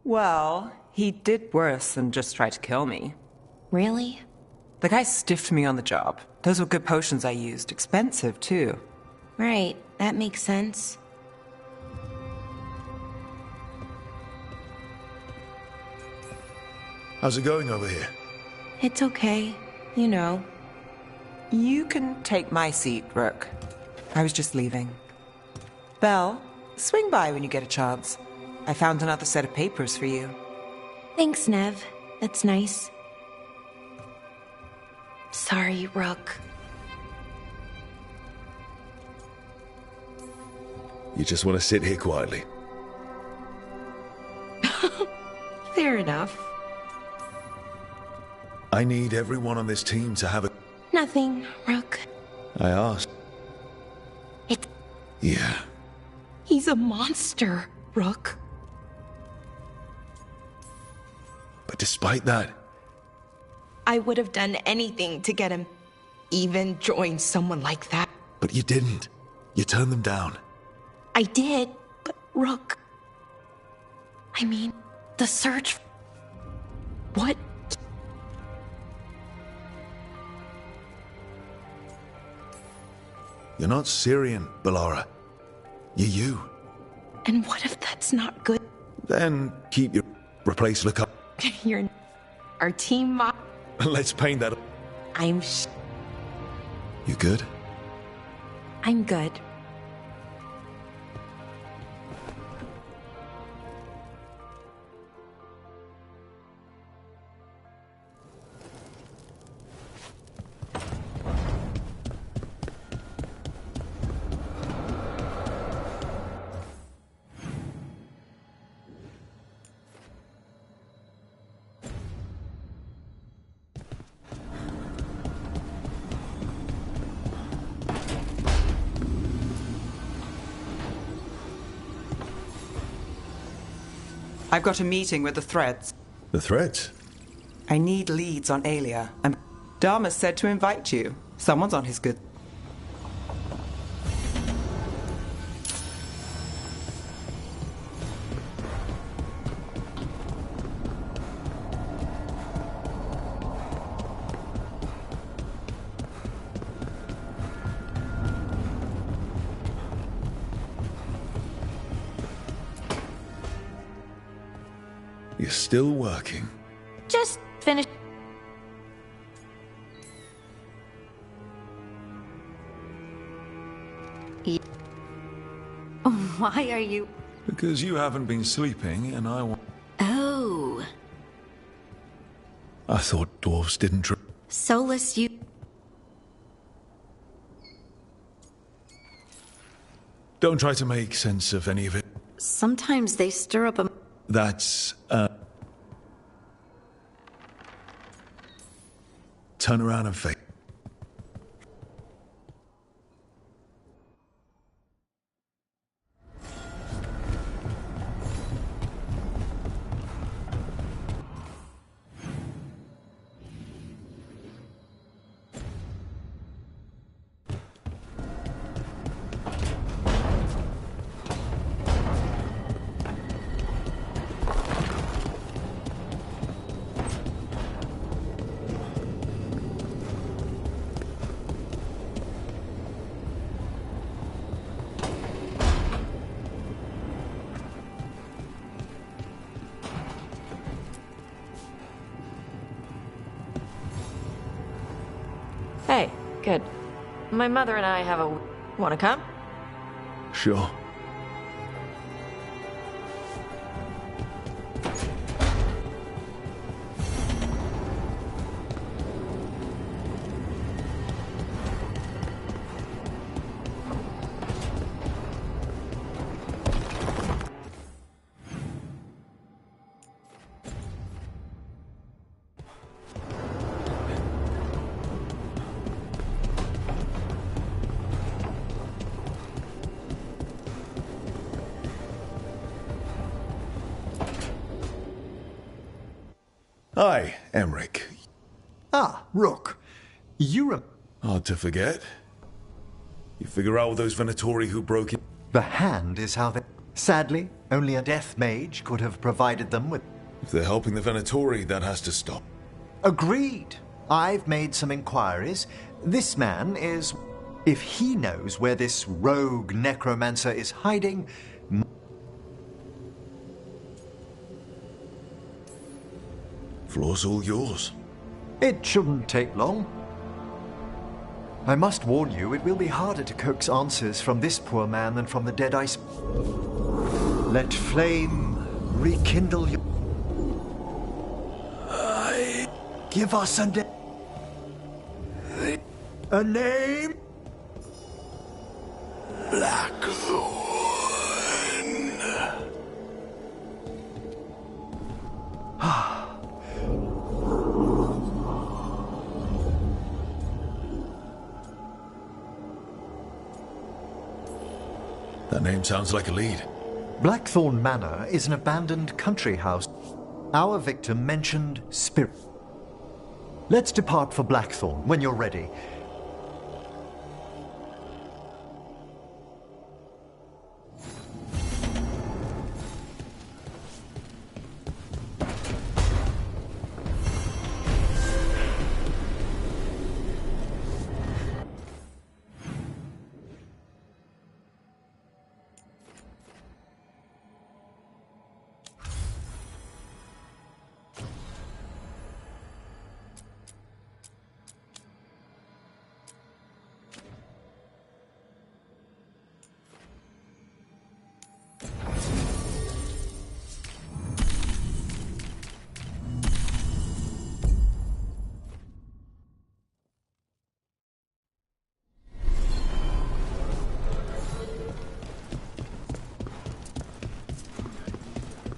Well, he did worse than just try to kill me. Really? The guy stiffed me on the job. Those were good potions I used. Expensive, too. Right, that makes sense. How's it going over here? It's okay. You know. You can take my seat, Rook. I was just leaving. Belle, swing by when you get a chance. I found another set of papers for you. Thanks, Nev. That's nice. Sorry, Rook. You just want to sit here quietly? Fair enough. I need everyone on this team to have a... Nothing, Rook. I asked. Yeah. He's a monster, Rook. But despite that... I would have done anything to get him. Even join someone like that. But you didn't. You turned them down. I did, but Rook... I mean, the search... What? You're not Syrian, Bellara. You're you. And what if that's not good? Then keep your... Replace look up. You're... Our team Let's paint that up. I'm You good? I'm good. I've got a meeting with the Threads. The threats? I need leads on Aelia, and Dharma said to invite you. Someone's on his good... You're still working. Just finished. Why are you... Because you haven't been sleeping, and I want... Oh. I thought dwarves didn't drink. Solus, you... Don't try to make sense of any of it. Sometimes they stir up a... That's, Turn around and face. Hey, good. My mother and I have a... Wanna come? Sure. Hi, Emmerich. Ah, Rook. You Hard to forget. You figure out those Venatori who broke in? The hand is how they... Sadly, Only a death mage could have provided them with... If they're helping the Venatori, that has to stop. Agreed. I've made some inquiries. This man is... If he knows where this rogue necromancer is hiding... Floor's all yours. It shouldn't take long. I must warn you, it will be harder to coax answers from this poor man than from the dead ice. Let flame rekindle you. Give us a name? Blackthorn. That name sounds like a lead. Blackthorn Manor is an abandoned country house. Our victim mentioned spirit. Let's depart for Blackthorn when you're ready.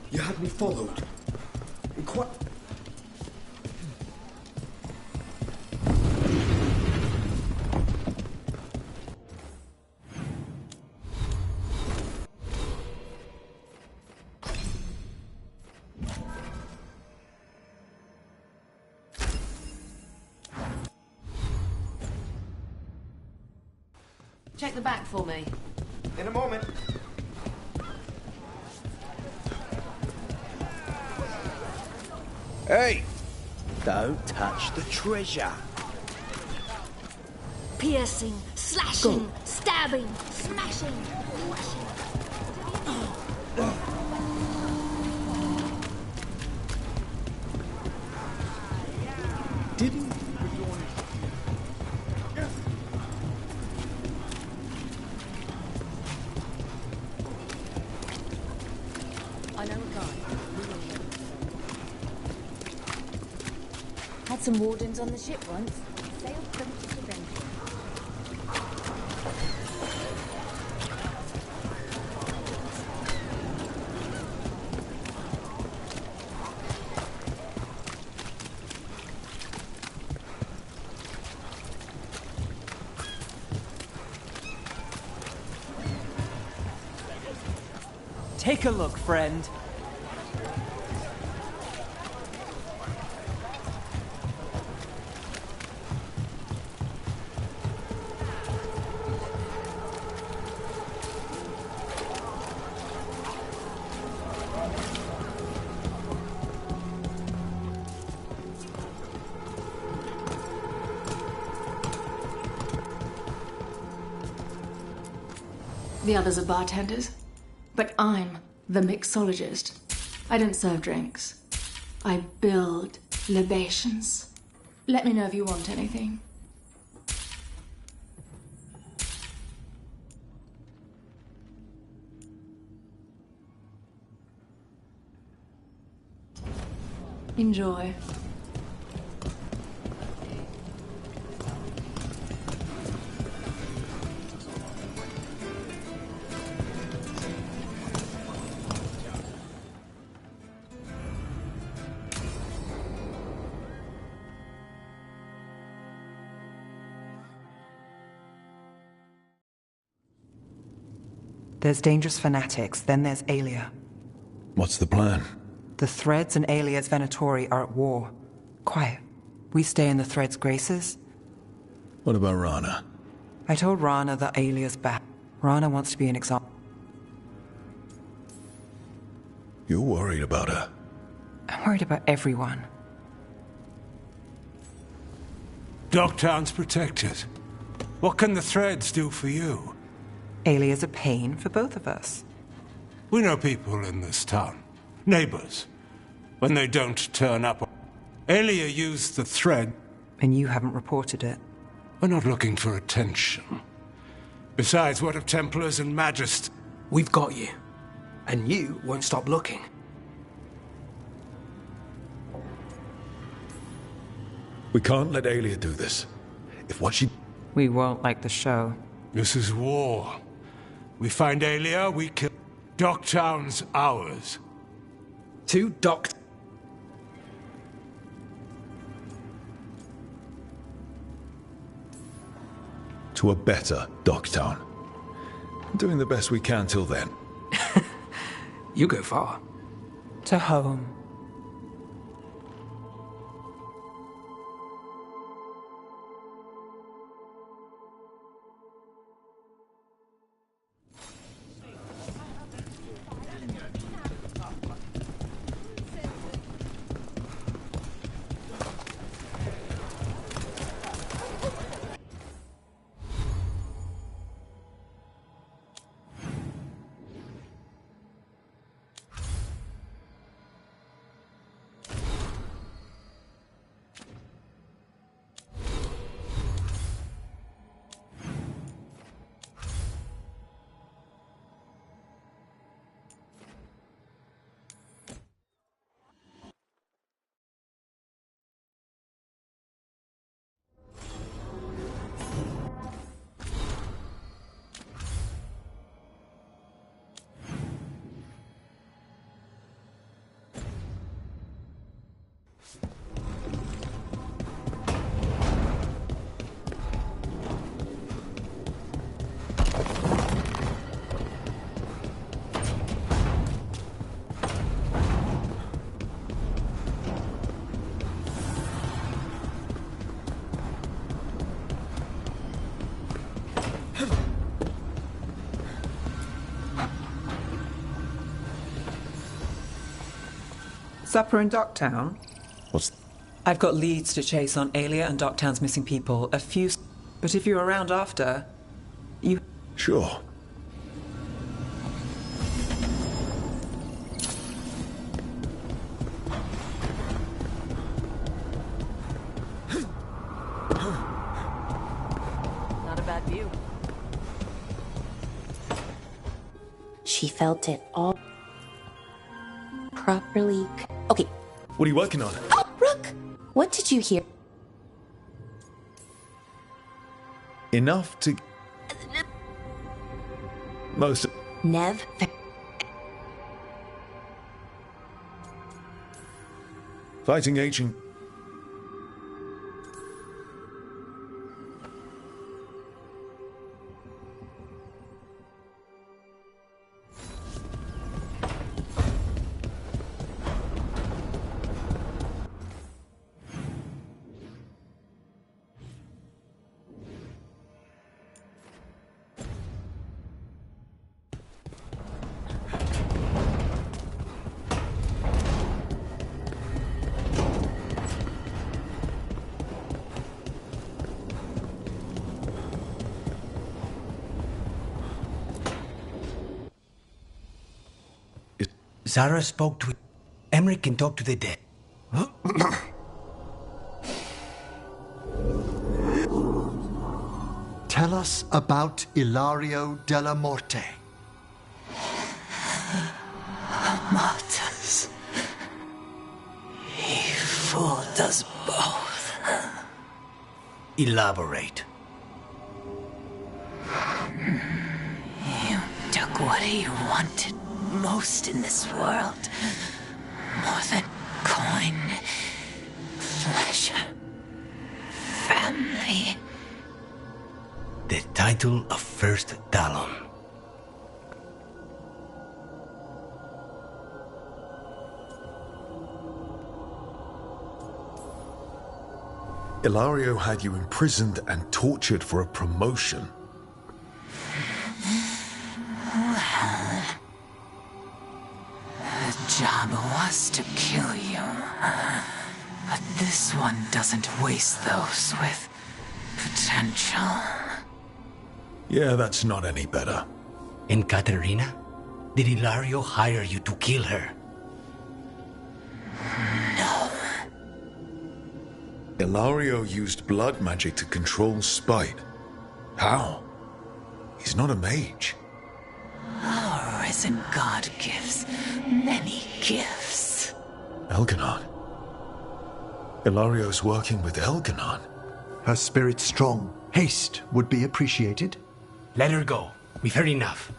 You had me followed. Quite... Check the back for me. In a moment. Hey! Don't touch the treasure. Piercing, slashing, stabbing, smashing, whashing. Didn't... I know a guy. Had some wardens on the ship once. Sailed them to surrender. Take a look, friend. The others are bartenders, but I'm the mixologist. I don't serve drinks. I build libations. Let me know if you want anything. Enjoy. There's dangerous fanatics, then there's Aelia. What's the plan? The Threads and Aelia's Venatori are at war. Quiet. We stay in the Threads' graces. What about Rana? I told Rana that Aelia's back. Rana wants to be an example. You're worried about her. I'm worried about everyone. Dogtown's protected. What can the threads do for you? Alia's a pain for both of us. We know people in this town. Neighbors. When they don't turn up. Alia used the thread. And you haven't reported it. We're not looking for attention. Besides, what of Templars and Magists? We've got you. And you won't stop looking. We can't let Alia do this. If what she... We won't like the show. This is war. We find Alia, we kill... Dogtown's ours. To Dock... To a better Dogtown. Doing the best we can till then. You go far. To home. Supper in Docktown? What's... I've got leads to chase on Alia and Docktown's missing people. A few... But if you're around after, you... Sure. Not a bad view. She felt it all properly. Okay. What are you working on? Oh, Rook! What did you hear? Enough to... Most... Nev? Fighting agent... Zara spoke to... Emmerich can talk to the dead. Tell us about Ilario della Morte. Martyrs. He fooled us both. Elaborate. You took what he wanted most in this world. More than coin, pleasure, family. The title of First Talon. Ilario had you imprisoned and tortured for a promotion. Well, the job was to kill you. But this one doesn't waste those with potential. Yeah, that's not any better. And Katerina? Did Ilario hire you to kill her? No. Ilario used blood magic to control Spite. How? He's not a mage. Our risen god gives many gifts. Elganon. Ilario's working with Elganon. Her spirit's strong. Haste would be appreciated. Let her go. We've heard enough.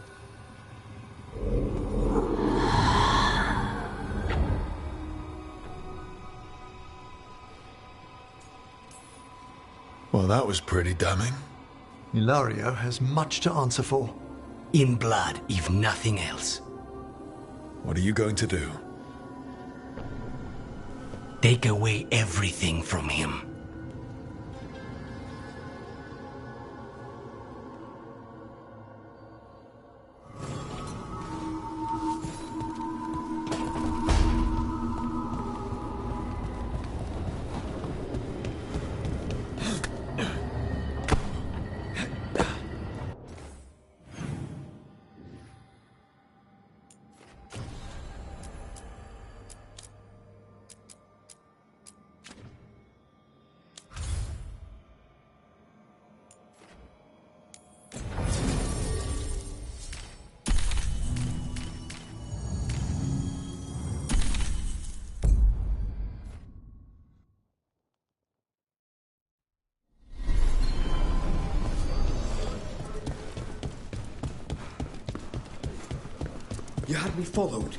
Well, that was pretty damning. Ilario has much to answer for. In blood, if nothing else. What are you going to do? Take away everything from him. You had me followed.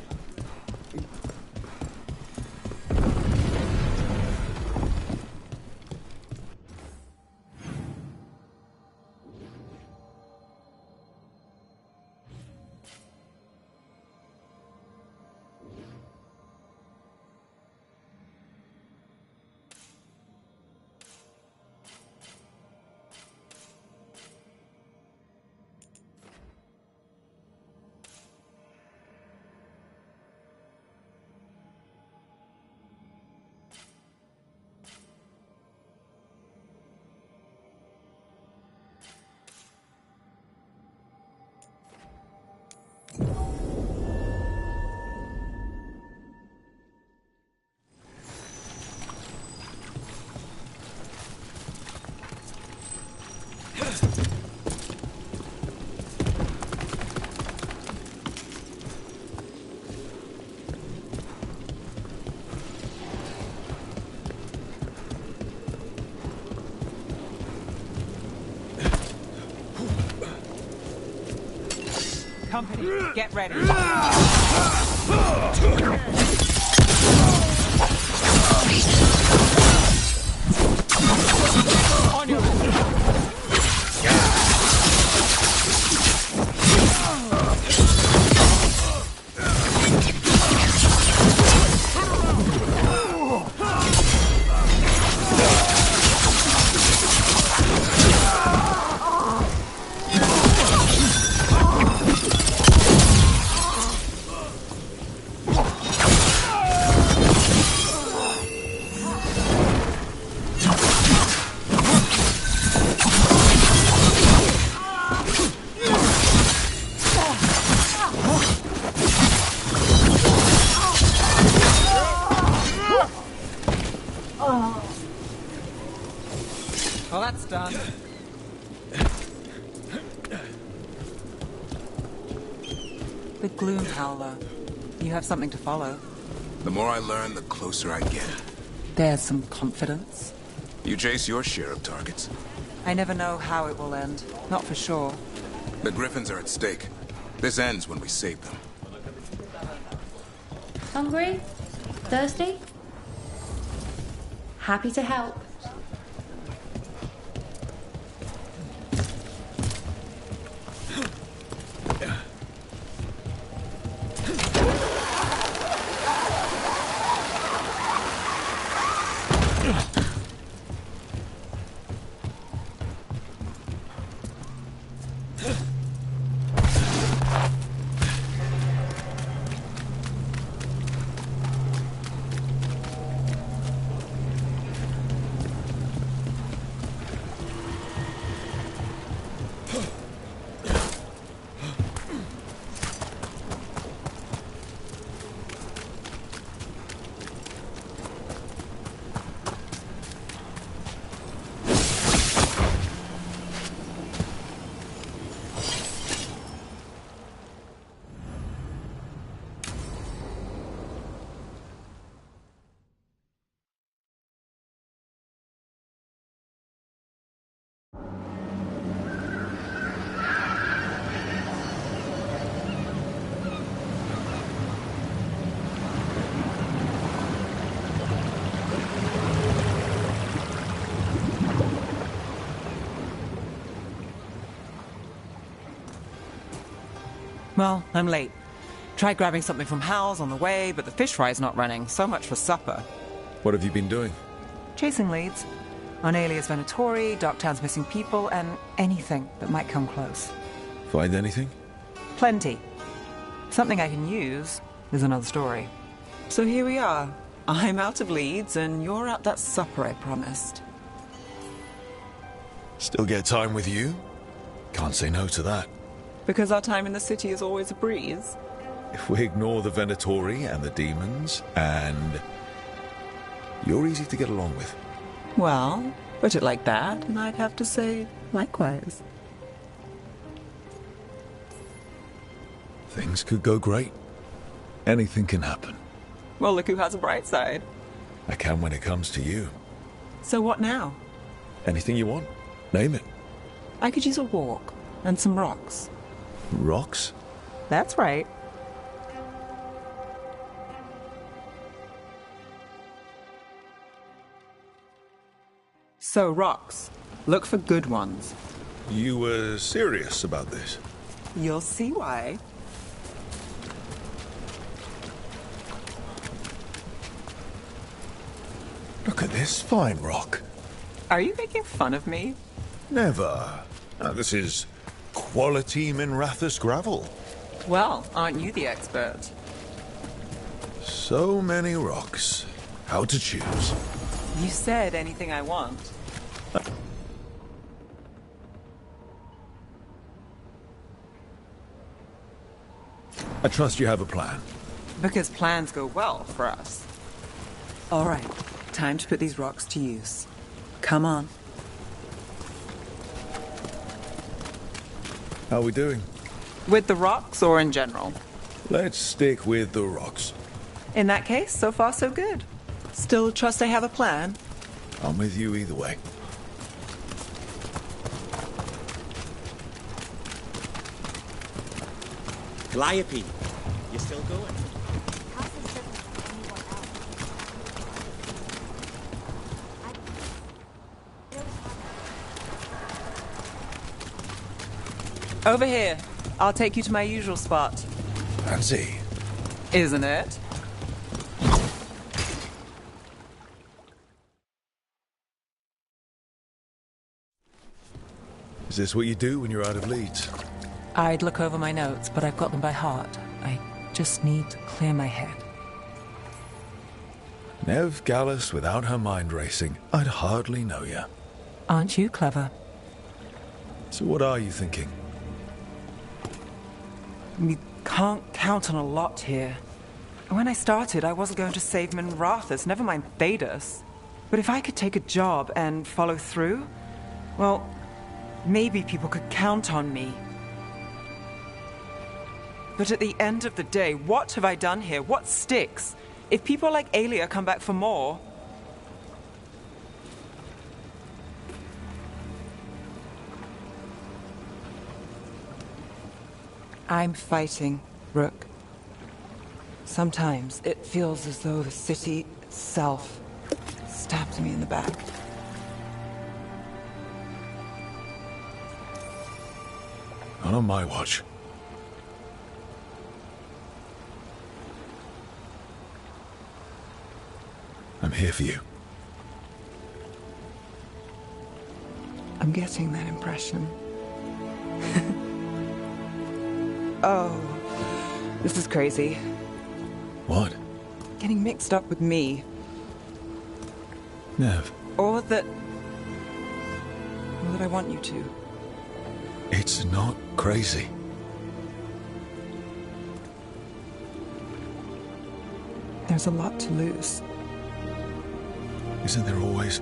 Company, get ready. On your Well, that's done. The Gloom Howler. You have something to follow. The more I learn, the closer I get. There's some confidence. You chase your share of targets. I never know how it will end. Not for sure. The Griffins are at stake. This ends when we save them. Hungry? Thirsty? Happy to help. Well, I'm late. Tried grabbing something from Hal's on the way, but the fish fry's not running. So much for supper. What have you been doing? Chasing leads. On Alias Venatori, Darktown's missing people, and anything that might come close. Find anything? Plenty. Something I can use is another story. So here we are. I'm out of leads, and you're at that supper I promised. Still get time with you? Can't say no to that. Because our time in the city is always a breeze. If we ignore the Venatori and the demons, and... you're easy to get along with. Well, put it like that, and I'd have to say likewise. Things could go great. Anything can happen. Well, look who has a bright side. I can when it comes to you. So what now? Anything you want, name it. I could use a walk and some rocks. Rocks? That's right. So, rocks. Look for good ones. You were serious about this? You'll see why. Look at this fine rock. Are you making fun of me? Never. This is quality Minrathus gravel. Well, aren't you the expert? So many rocks. How to choose? You said anything I want. I trust you have a plan. Because plans go well for us. All right, time to put these rocks to use. Come on. How are we doing? With the rocks or in general? Let's stick with the rocks. In that case, so far so good. Still trust I have a plan? I'm with you either way. Calliope, you still going? Over here. I'll take you to my usual spot. Fancy. Isn't it? Is this what you do when you're out of leads? I'd look over my notes, but I've got them by heart. I just need to clear my head. Nev Gallus without her mind racing. I'd hardly know you. Aren't you clever? So what are you thinking? We can't count on a lot here. When I started, I wasn't going to save Minrathus, never mind Thedas. But if I could take a job and follow through, well, maybe people could count on me. But at the end of the day, what have I done here? What sticks? If people like Aelia come back for more... I'm fighting, Rook. Sometimes it feels as though the city itself stabbed me in the back. Not on my watch. I'm here for you. I'm getting that impression. Oh, this is crazy. What? Getting mixed up with me. Nev. Or that I want you to. It's not crazy. There's a lot to lose. Isn't there always?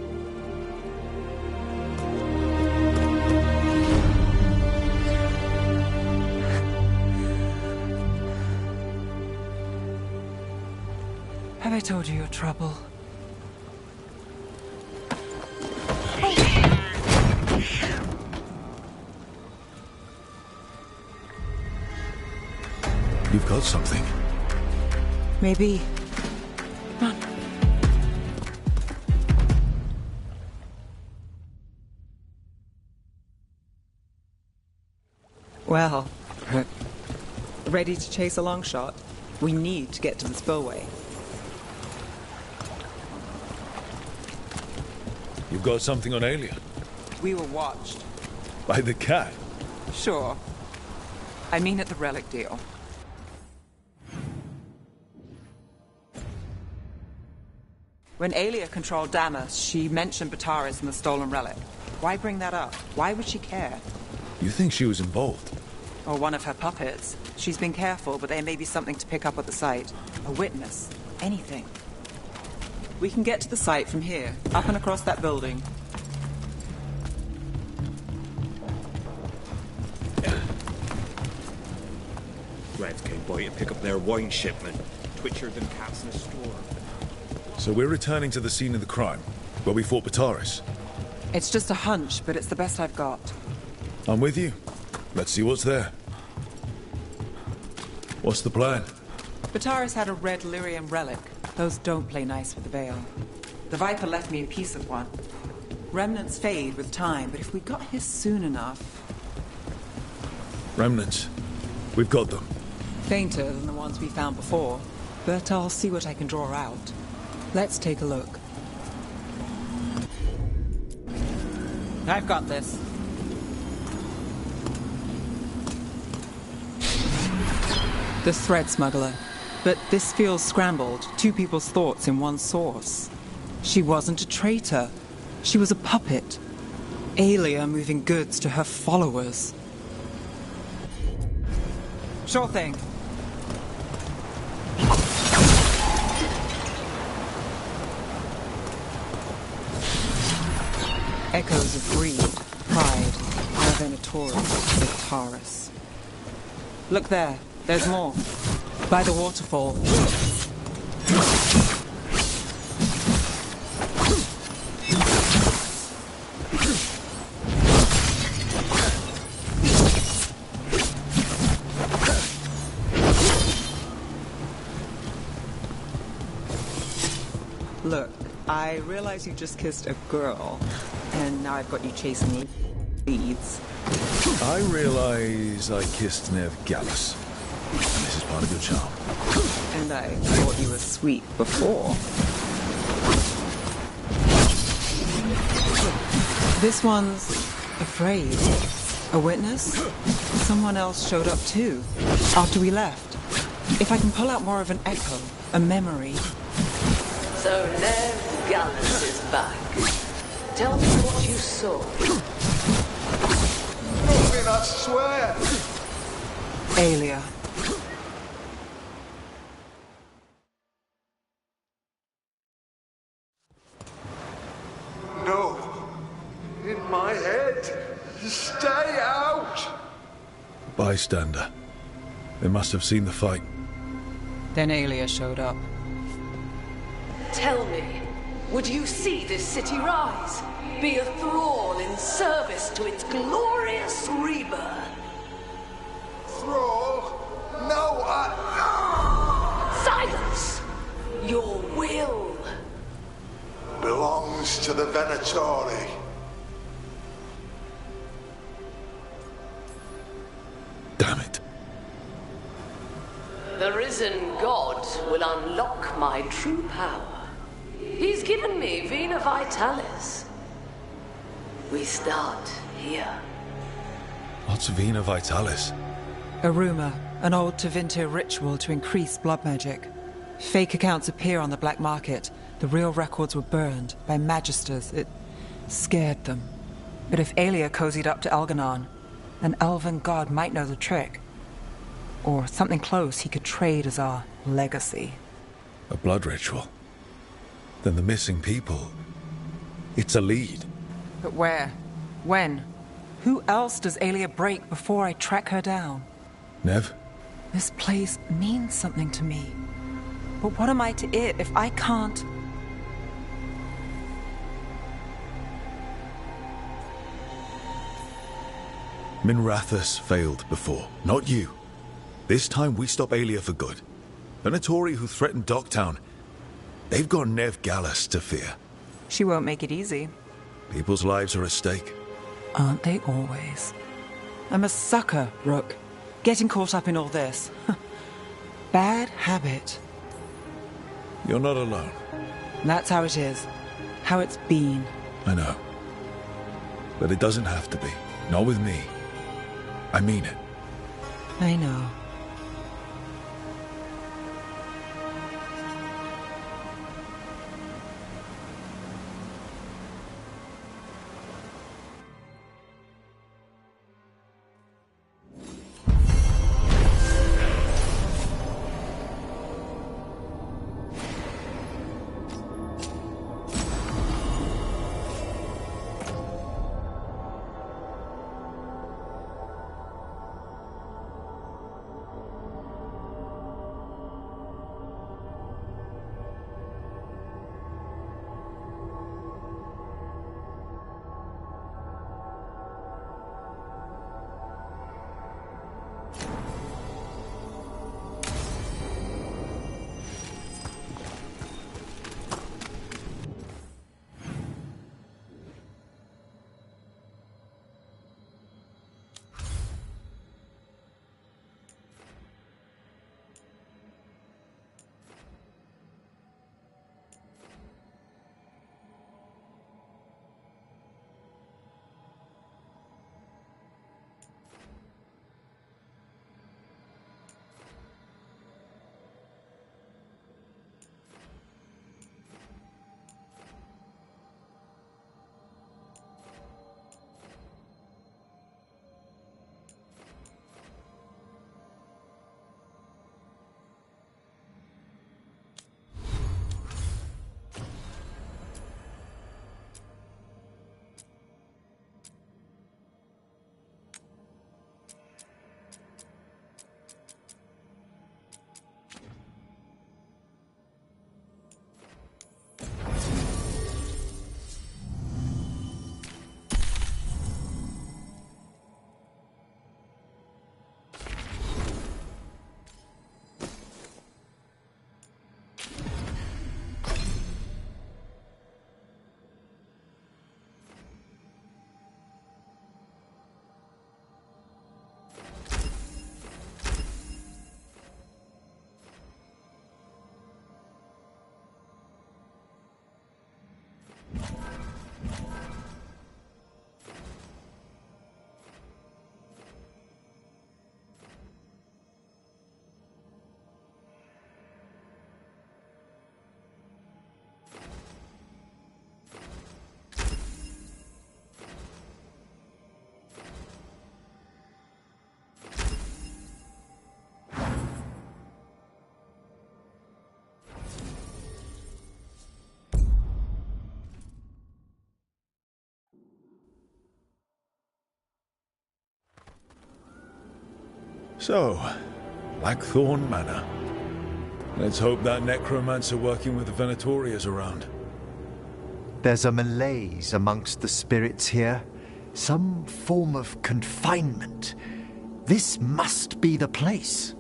Have I told you your trouble? You've got something. Maybe. Come on. Well, Ready to chase a long shot? We need to get to the spillway. You've got something on Aelia? We were watched. By the cat? Sure. I mean at the relic deal. When Aelia controlled Damas, she mentioned Bataris and the stolen relic. Why bring that up? Why would she care? You think she was involved? Or one of her puppets. She's been careful, but there may be something to pick up at the site. A witness. Anything. We can get to the site from here, up and across that building. Reds came by to pick up their wine shipment. Twitcher than cats in a store. So we're returning to the scene of the crime, where we fought Bataris. It's just a hunch, but it's the best I've got. I'm with you. Let's see what's there. What's the plan? Bataris had a red lyrium relic. Those don't play nice with the Veil. The Viper left me a piece of one. Remnants fade with time, but if we got here soon enough... Remnants. We've got them. Fainter than the ones we found before, but I'll see what I can draw out. Let's take a look. I've got this. The thread smuggler. But this feels scrambled. Two people's thoughts in one source. She wasn't a traitor. She was a puppet. Aelia moving goods to her followers. Sure thing. Echoes of greed, pride, Venatori, Victaris. Look there. There's more. By the waterfall. Look, I realize you just kissed a girl, and now I've got you chasing leads. I realize I kissed Nev Gallus. And this is part of your charm. And I thought you were sweet before. This one's afraid. A witness? Someone else showed up too, after we left. If I can pull out more of an echo, a memory. So Nev Gallus is back. Tell me what you saw. Nothing, I swear. Aelia. No. In my head. Stay out. Bystander. They must have seen the fight. Then Aelia showed up. Tell me, would you see this city rise? Be a thrall in service to its glorious rebirth? Thrall? No, Silence! Your will belongs to the Venatori. Damn it. The risen god will unlock my true power. He's given me Vena Vitalis. We start here. What's Vena Vitalis? A rumor, an old Tevinter ritual to increase blood magic. Fake accounts appear on the black market. The real records were burned by magisters. It scared them. But if Aelia cozied up to Elganon, an elven god might know the trick. Or something close he could trade as our legacy. A blood ritual? Then the missing people... It's a lead. But where? When? Who else does Aelia break before I track her down? Nev? This place means something to me. But what am I to it if I can't... Minrathus failed before, not you. This time we stop Aelia for good. Venatori who threatened Docktown, they've got Nev Gallus to fear. She won't make it easy. People's lives are at stake. Aren't they always? I'm a sucker, Rook. Getting caught up in all this. Bad habit. You're not alone. That's how it is. How it's been. I know. But it doesn't have to be. Not with me. I mean it. I know. So, Blackthorn Manor. Let's hope that necromancer working with the Venatori is around. There's a malaise amongst the spirits here. Some form of confinement. This must be the place.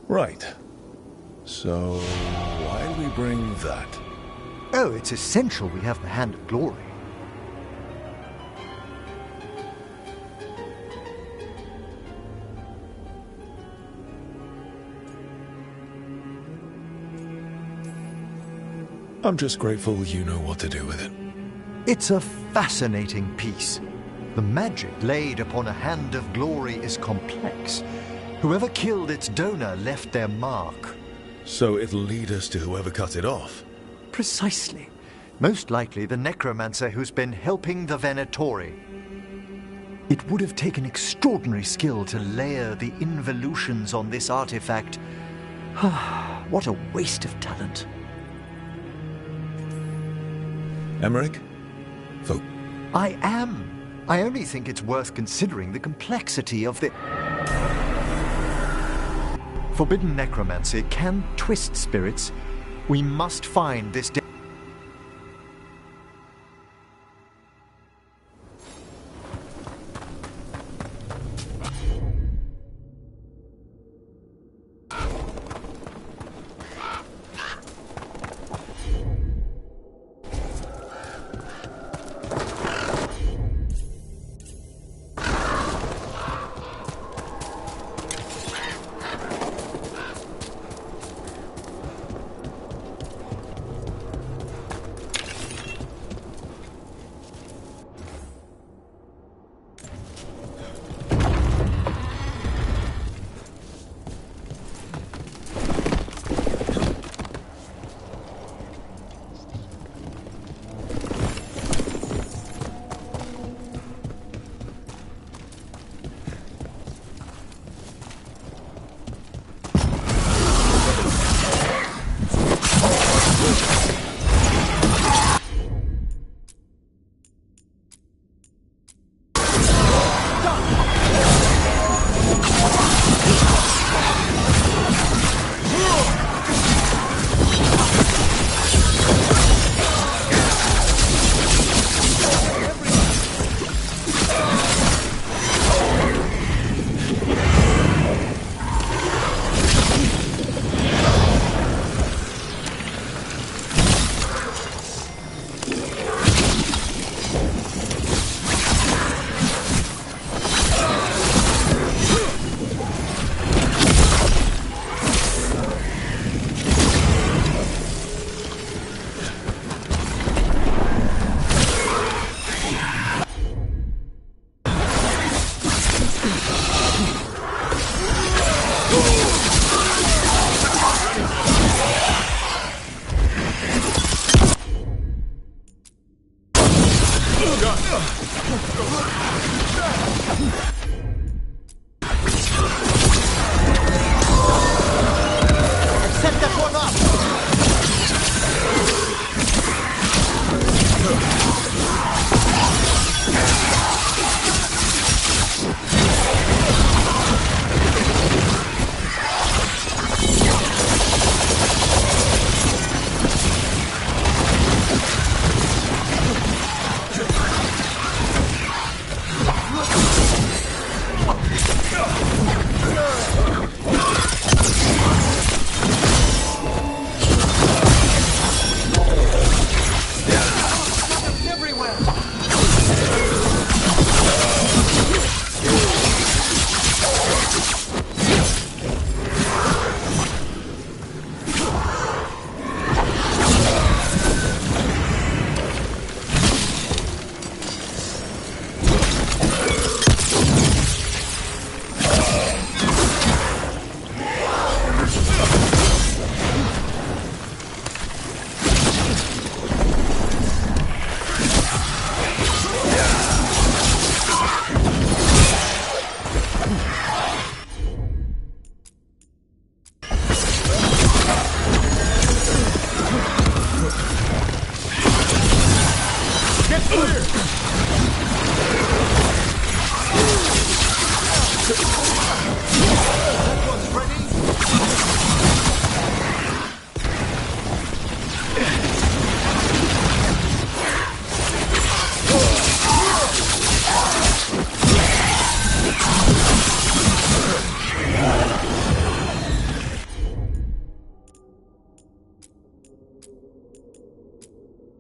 Right. So, why do we bring that? Oh, it's essential we have the Hand of Glory. I'm just grateful you know what to do with it. It's a fascinating piece. The magic laid upon a Hand of Glory is complex. Whoever killed its donor left their mark. So it'll lead us to whoever cut it off? Precisely. Most likely the necromancer who's been helping the Venatori. It would have taken extraordinary skill to layer the involutions on this artifact. What a waste of talent. Emmerich? I am. I only think it's worth considering the complexity of the... Forbidden necromancy can twist spirits. We must find this...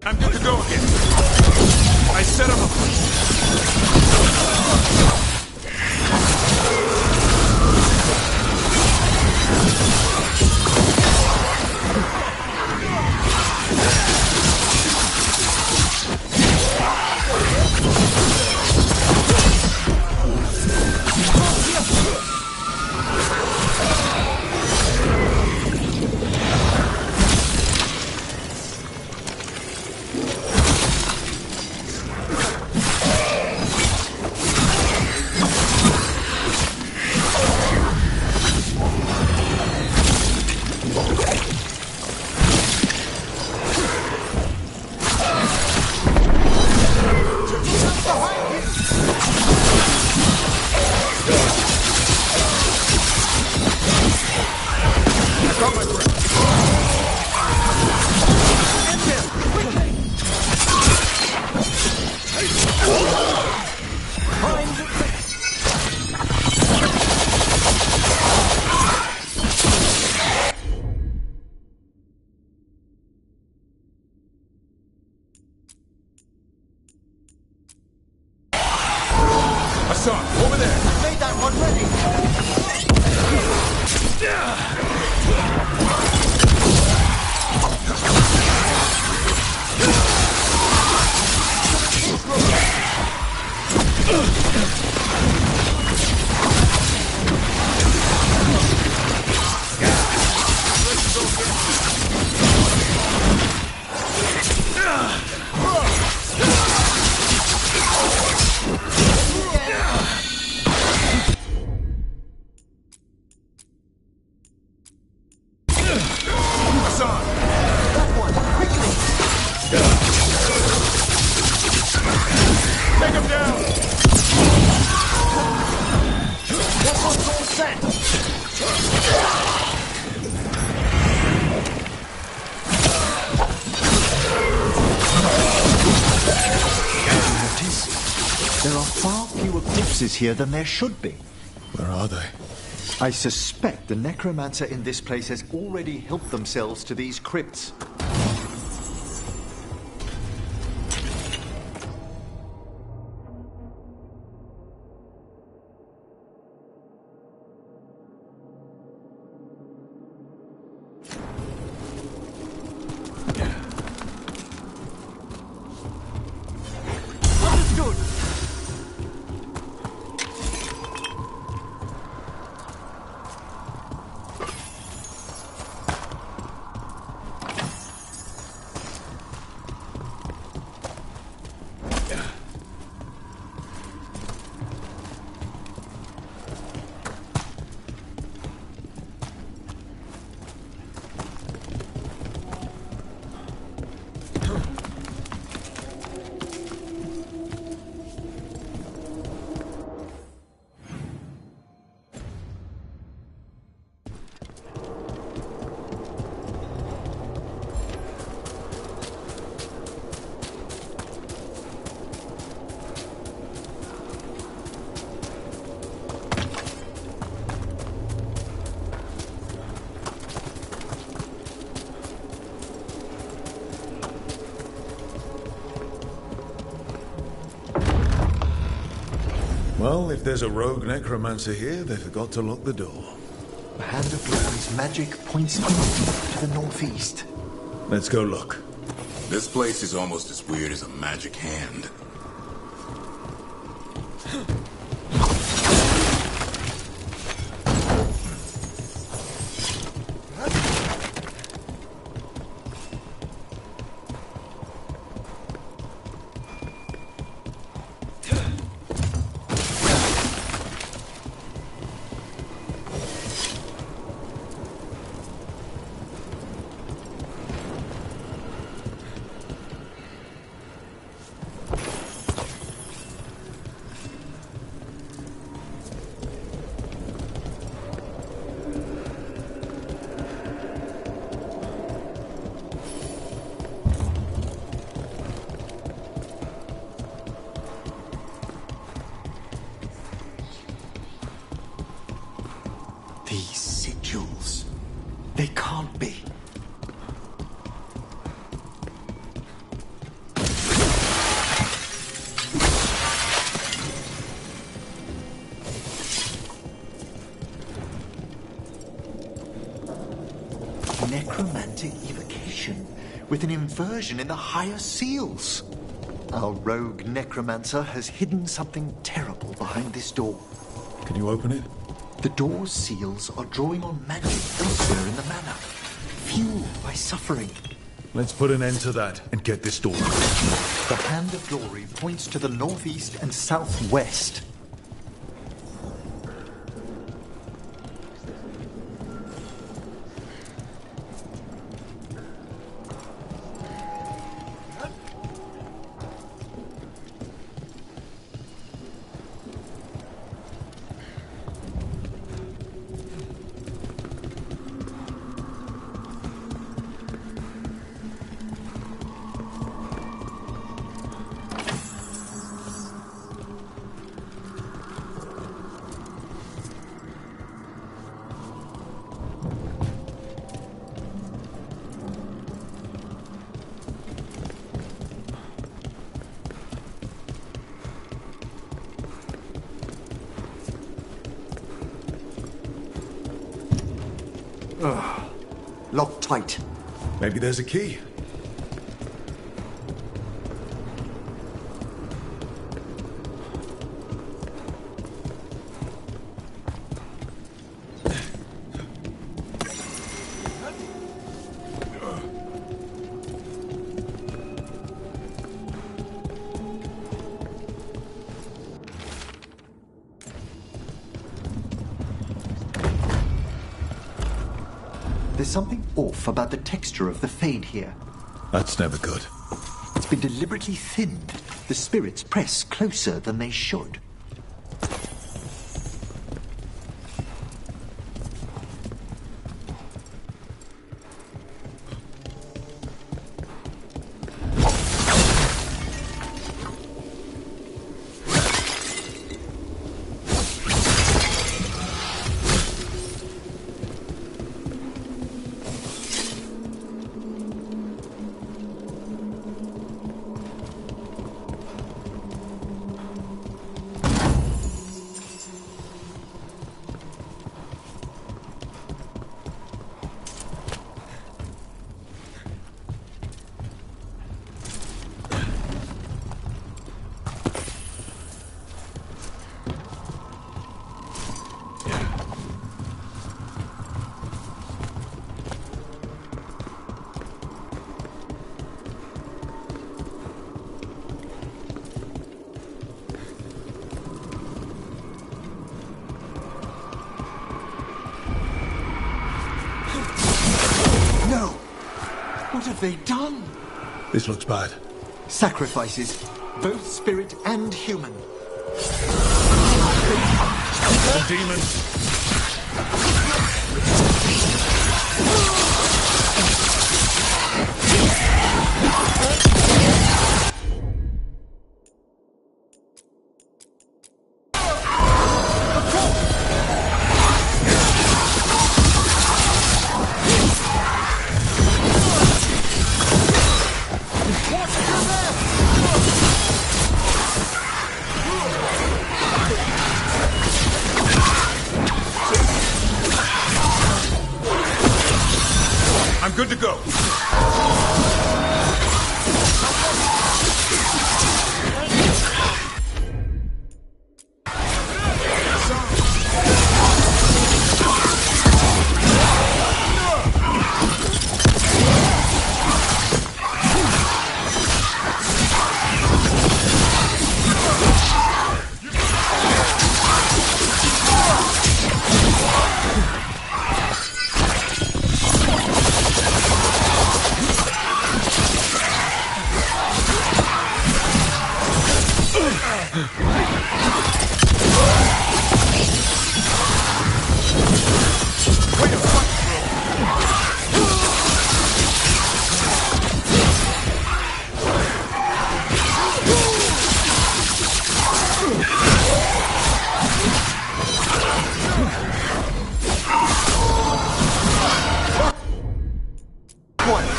I'm good to go again. I set him up. Over there! Made that one ready! Take him down! That one's all set! Notice, there are far fewer corpses here than there should be. Where are they? I suspect the necromancer in this place has already helped themselves to these crypts. Well, if there's a rogue necromancer here, they forgot to lock the door. The Hand of Glory's magic points north to the northeast. Let's go look. This place is almost as weird as a magic hand. These sigils. They can't be. necromantic evocation with an inversion in the higher seals. Our rogue necromancer has hidden something terrible behind this door. Can you open it? The door's seals are drawing on magic elsewhere in the manor, fueled by suffering. Let's put an end to that and get this door. The Hand of Glory points to the northeast and southwest. Locked tight. Maybe there's a key. There's something off about the texture of the fade here. That's never good. It's been deliberately thinned. The spirits press closer than they should. What have they done? This looks bad. Sacrifices, both spirit and human. The demons. I'm good to go.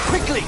Quickly!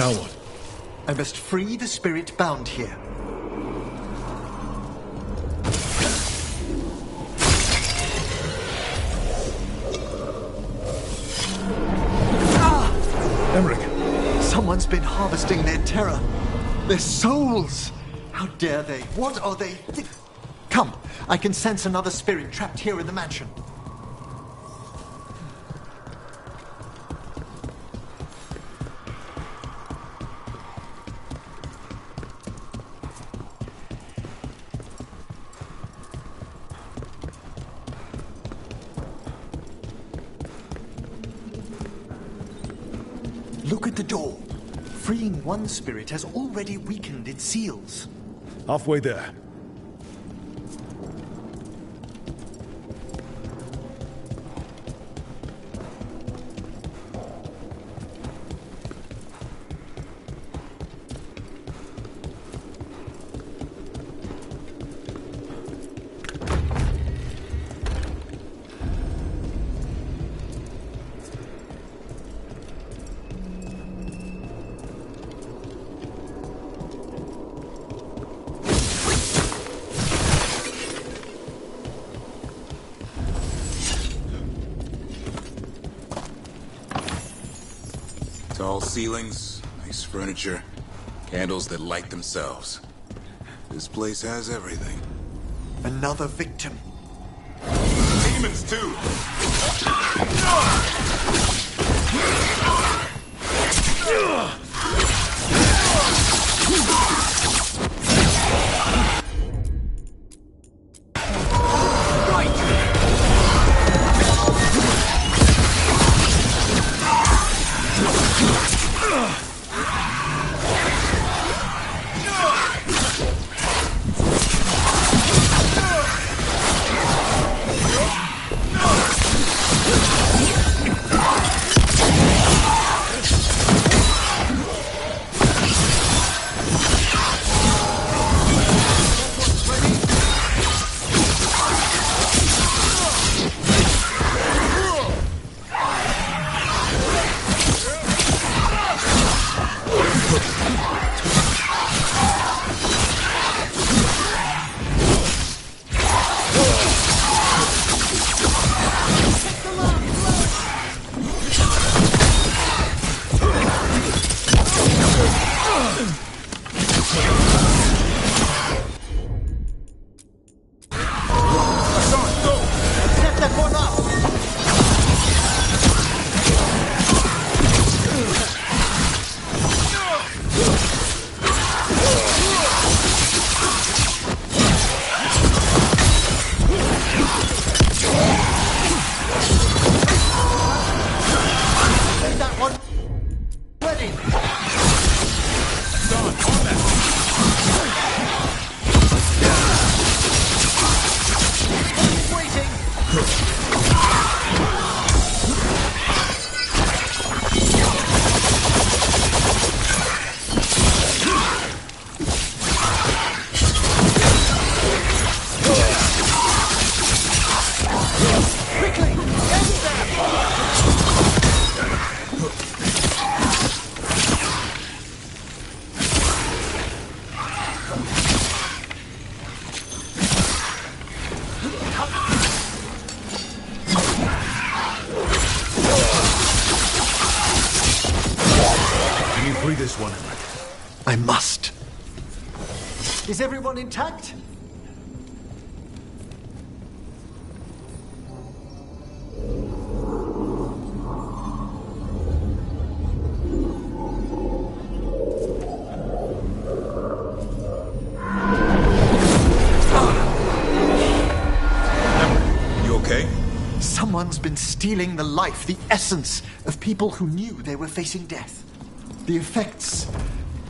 Now what? I must free the spirit bound here. Emmerich! Someone's been harvesting their terror. Their souls! How dare they? What are they? Come, I can sense another spirit trapped here in the mansion. Look at the door. Freeing one spirit has already weakened its seals. Halfway there. Tall ceilings, nice furniture, candles that light themselves. This place has everything. Another victim. Demons, too! Free this one, Emmerich. I must. Is everyone intact? You okay? Someone's been stealing the life, the essence of people who knew they were facing death. The effects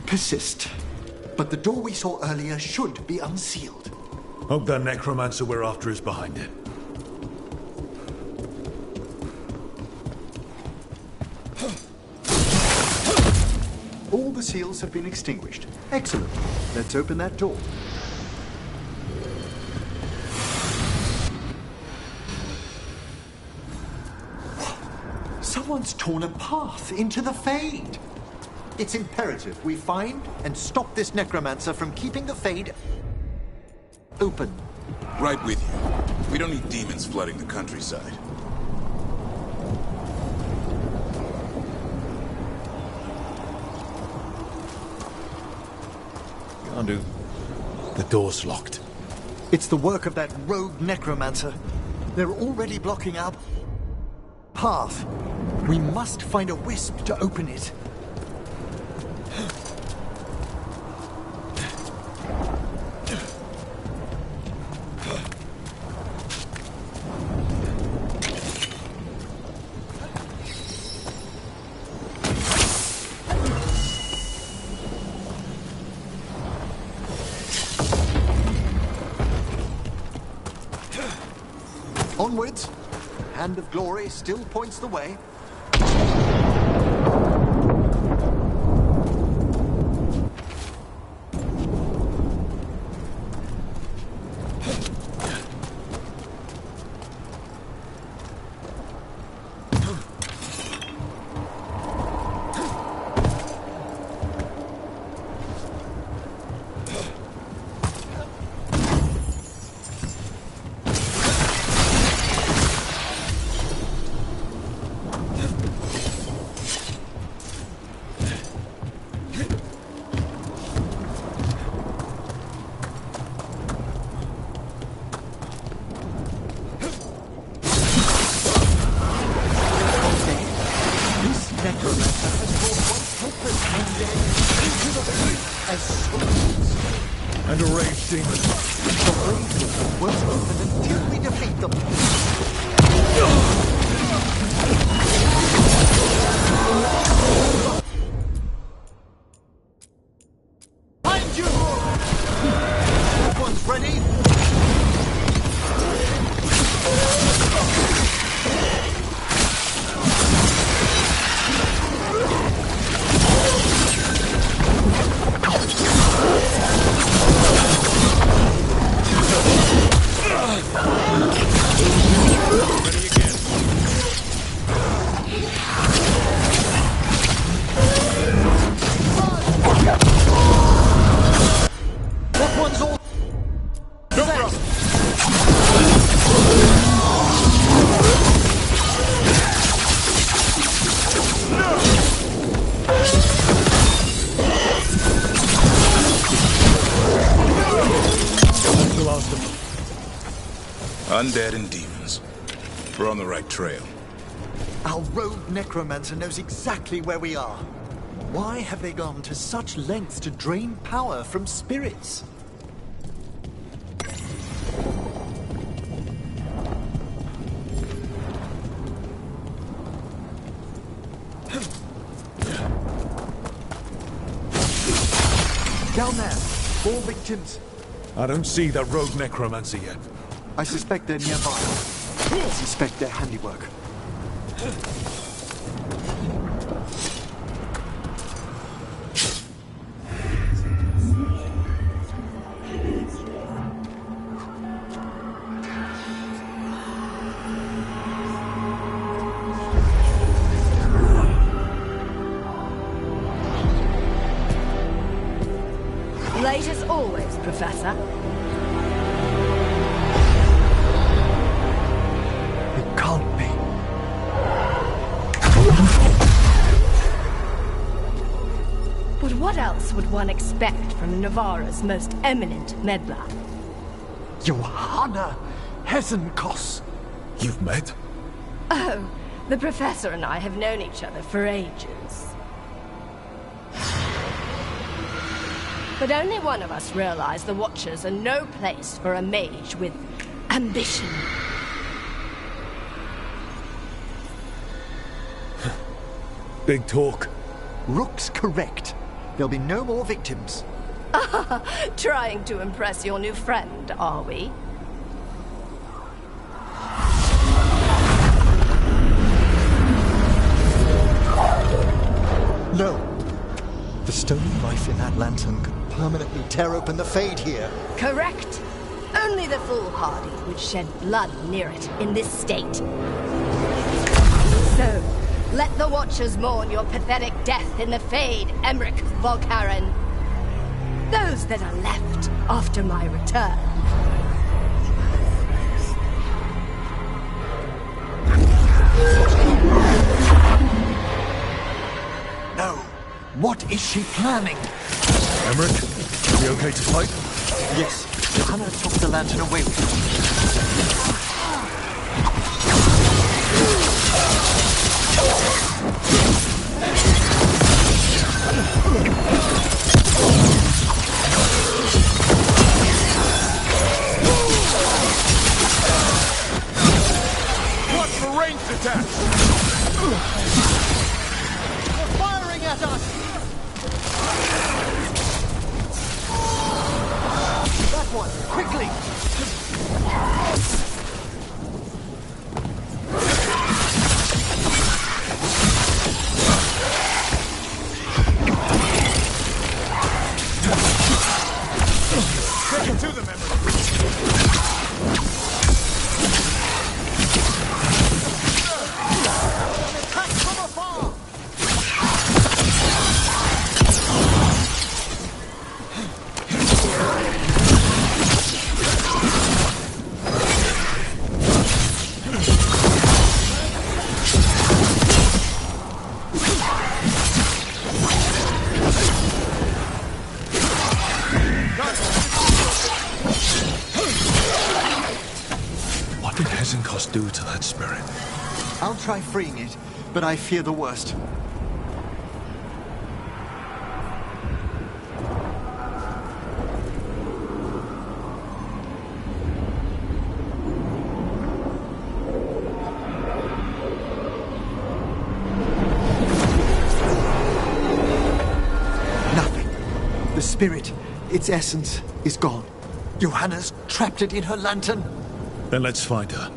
persist, but the door we saw earlier should be unsealed. Hope that necromancer we're after is behind it. All the seals have been extinguished. Excellent. Let's open that door. Someone's torn a path into the Fade. It's imperative we find and stop this necromancer from keeping the Fade open. Right with you. We don't need demons flooding the countryside. Yondu, the door's locked. It's the work of that rogue necromancer. They're already blocking our path. We must find a wisp to open it. Onwards. Hand of Glory still points the way. And a rage demon. The rage will open until we defeat them. Behind you! That one's ready. Undead and demons. We're on the right trail. Our rogue necromancer knows exactly where we are. Why have they gone to such lengths to drain power from spirits? Down there, 4 victims. I don't see that rogue necromancer yet. I suspect they're nearby. I suspect their handiwork. Late as always, Professor. It can't be. But what else would one expect from Navarra's most eminent meddler? Johanna Hesenkos. You've met? Oh, the Professor and I have known each other for ages. But only one of us realized the Watchers are no place for a mage with ambition. Big talk. Rook's correct. There'll be no more victims. Trying to impress your new friend, are we? No. The stone knife in that lantern could permanently tear open the Fade here. Correct. Only the foolhardy would shed blood near it in this state. So, Let the Watchers mourn your pathetic death in the Fade, Emmerich Volkaren. Those that are left after my return. No. What is she planning? Emmerich, are we okay to fight? Yes. Johanna took the lantern away with her. Watch for ranged attacks! They're firing at us! That one, quickly! Take it to them, Emmerich! Attack from afar! What did Hezenkos do to that spirit? I'll try freeing it, but I fear the worst. Nothing. The spirit, its essence, is gone. Johanna's trapped it in her lantern. Then let's find her.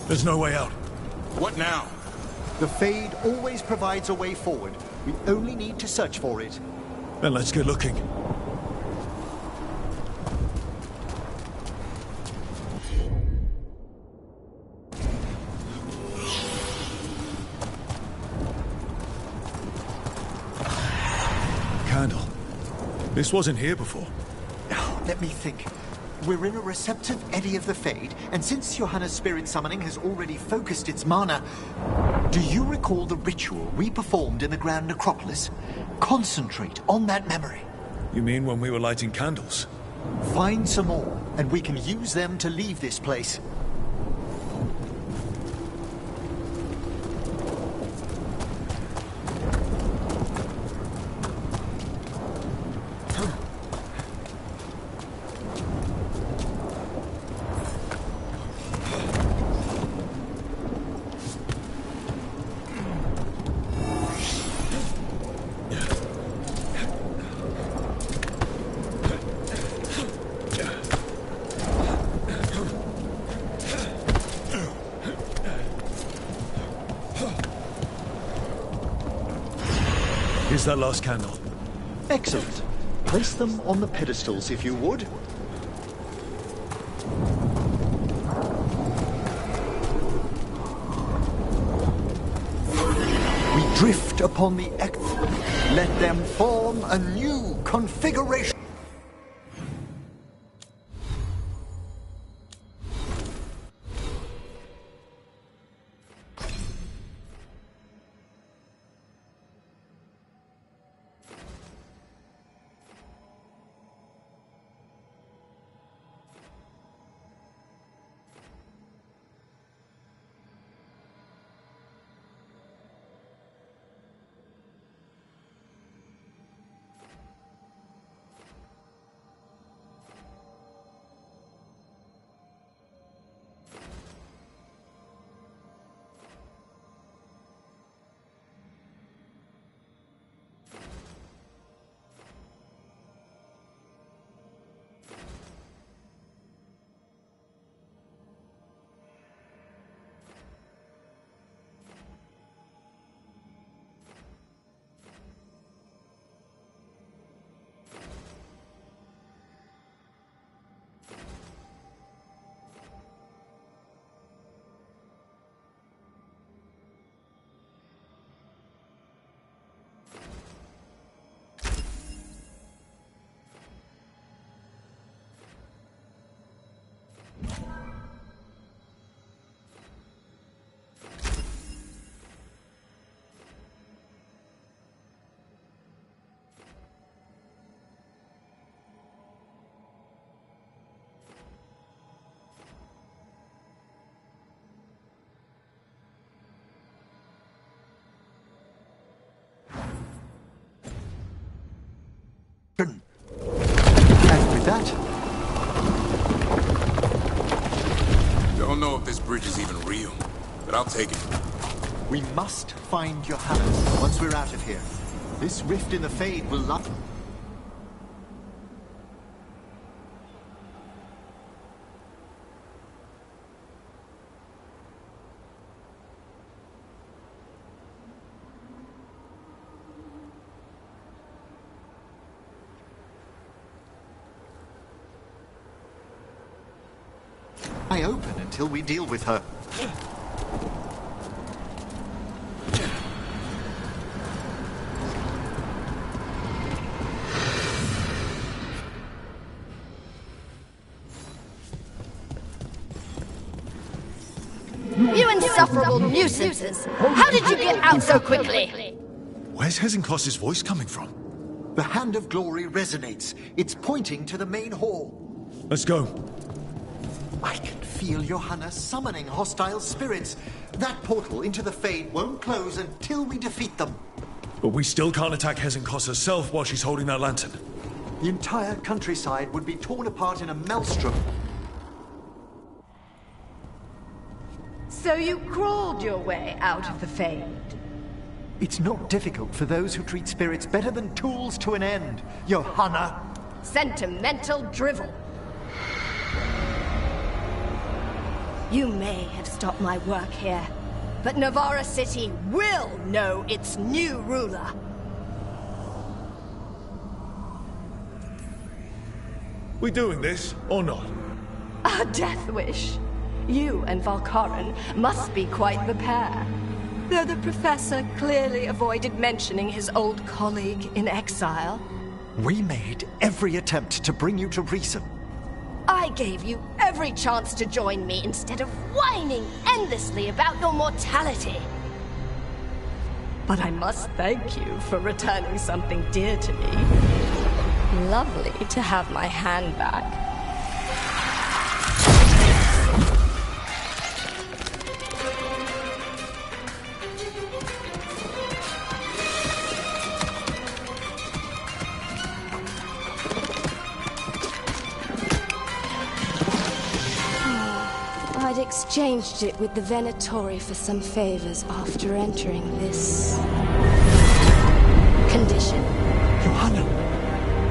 There's no way out. What now? The Fade always provides a way forward. We only need to search for it. Then let's get looking. Candle. This wasn't here before. Now, let me think. We're in a receptive eddy of the Fade, and since Johanna's spirit summoning has already focused its mana, do you recall the ritual we performed in the Grand Necropolis? Concentrate on that memory. You mean when we were lighting candles? Find some more, and we can use them to leave this place. Here's that last candle. Excellent. Place them on the pedestals, if you would. We drift upon the let them form a new configuration. that. Don't know if this bridge is even real, but I'll take it. We must find Johannes once we're out of here. This rift in the Fade will not... I open until we deal with her. You insufferable nuisances! How did you get out so quickly? Where's Hezenkos's voice coming from? The Hand of Glory resonates. It's pointing to the main hall. Let's go. I can feel Johanna summoning hostile spirits. That portal into the Fade won't close until we defeat them. But we still can't attack Hezenkos herself while she's holding that lantern. The entire countryside would be torn apart in a maelstrom. So you crawled your way out of the Fade? It's not difficult for those who treat spirits better than tools to an end, Johanna. Sentimental drivel. You may have stopped my work here, but Navarra City will know its new ruler. We doing this or not? A death wish. You and Valkaran must be quite the pair. Though the professor clearly avoided mentioning his old colleague in exile. We made every attempt to bring you to reason. I gave you every chance to join me instead of whining endlessly about your mortality. But I must thank you for returning something dear to me. Lovely to have my hand back. I'd exchanged it with the Venatori for some favors after entering this condition. Johanna,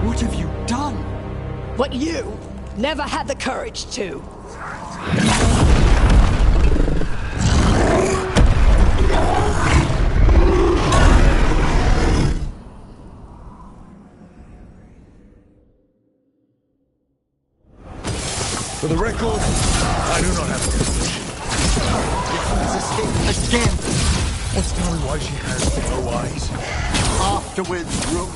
what have you done? What you never had the courage to. For the record, I do not have a conclusion. Johanna's escaped again. What's telling why she has no eyes? Afterwards, Rook.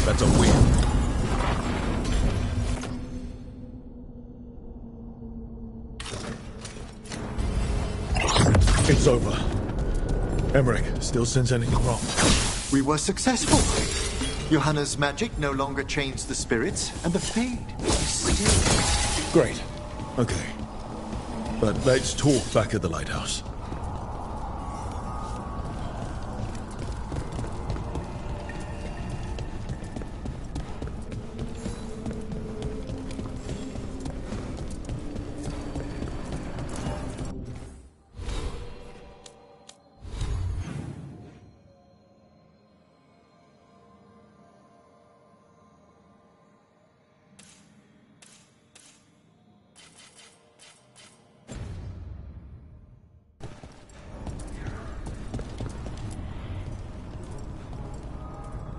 That's a win. It's over. Emmerich still sense anything wrong? We were successful. Johanna's magic no longer changed the spirits, and the Fade is still... Great. Okay. But let's talk back at the lighthouse.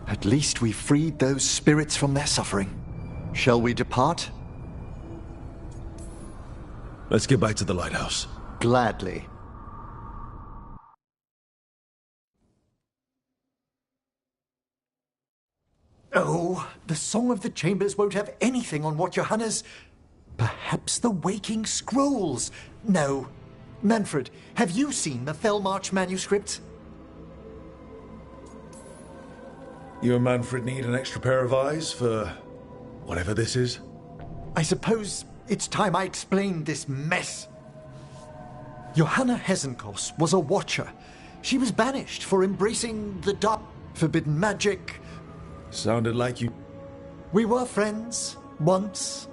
At least we freed those spirits from their suffering. Shall we depart? Let's get back to the lighthouse. Gladly. Oh, the Song of the Chambers won't have anything on what Johanna's... Perhaps the Waking Scrolls? No. Manfred, have you seen the Fellmarch manuscripts? You and Manfred need an extra pair of eyes for whatever this is? I suppose it's time I explained this mess. Johanna Hesenkos was a watcher. She was banished for embracing the dark, forbidden magic. Sounded like you... We were friends, once.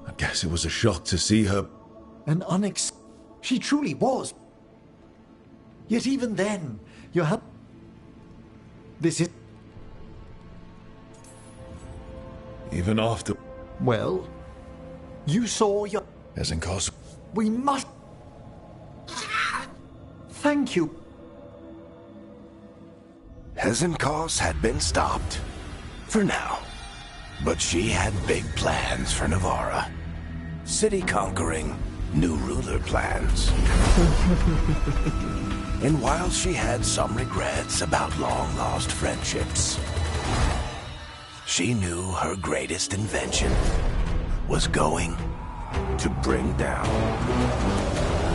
I guess it was a shock to see her... She truly was. Yet even then, Johanna... This is... Even after... Well, you saw your... Hesenkos... We must... Thank you. Hesenkos had been stopped. For now. But she had big plans for Navarra. City-conquering, new ruler plans. And while she had some regrets about long-lost friendships, she knew her greatest invention was going to bring down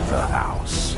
the house.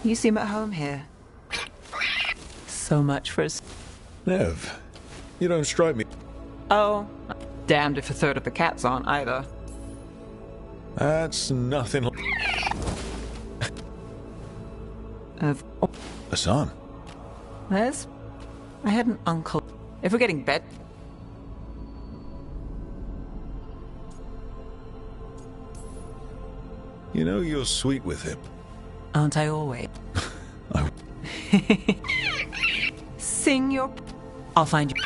You seem at home here. So much for us. Nev, you don't strike me... Oh, damned if a third of the cats aren't either. That's nothing like... Hassan. There's... I had an uncle. If we're getting bed... You know you're sweet with him. Aren't I always? Sing your... I'll find you...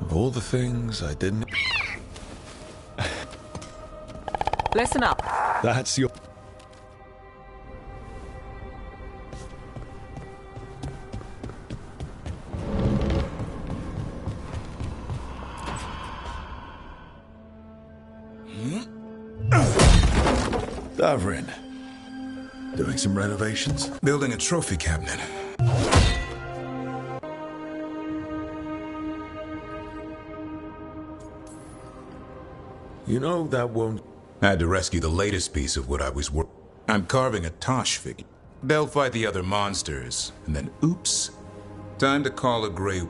Of all the things I didn't... Listen up. That's your... Davrin. Doing some renovations? Building a trophy cabinet. You know that won't... I had to rescue the latest piece of what I was working. I'm carving a Tosh figure. They'll fight the other monsters, and then oops. Time to call a grey...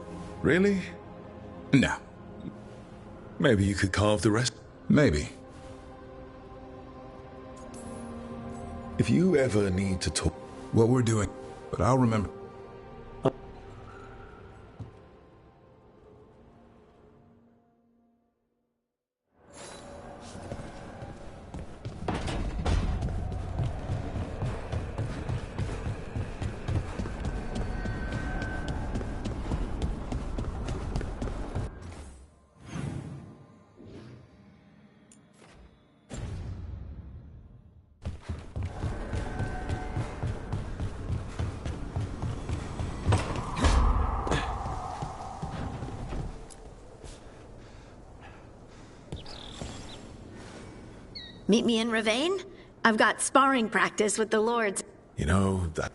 Really? No. Maybe you could carve the rest? Maybe. If you ever need to talk... What we're doing, but I'll remember. Meet me in Ravane? I've got sparring practice with the lords. You know, that...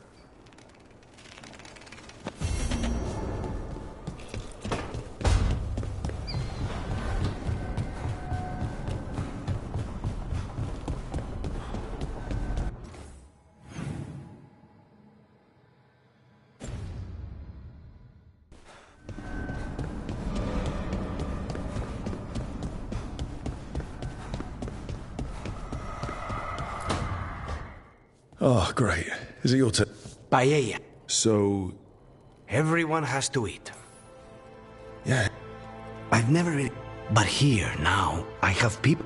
Oh, great. Is it your turn? Paella. So... Everyone has to eat. Yeah. I've never really... But here, now, I have people...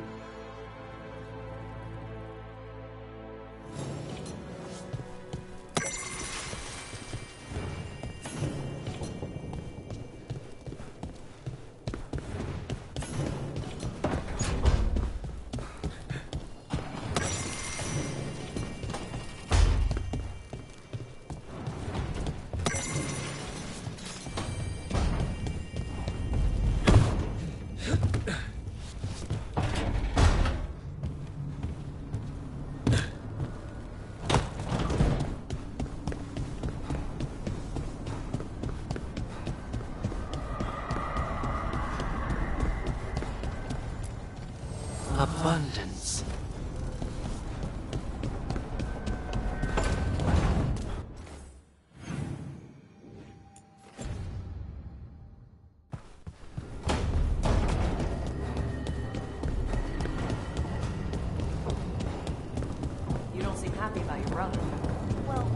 Abundance. You don't seem happy about your brother. Well,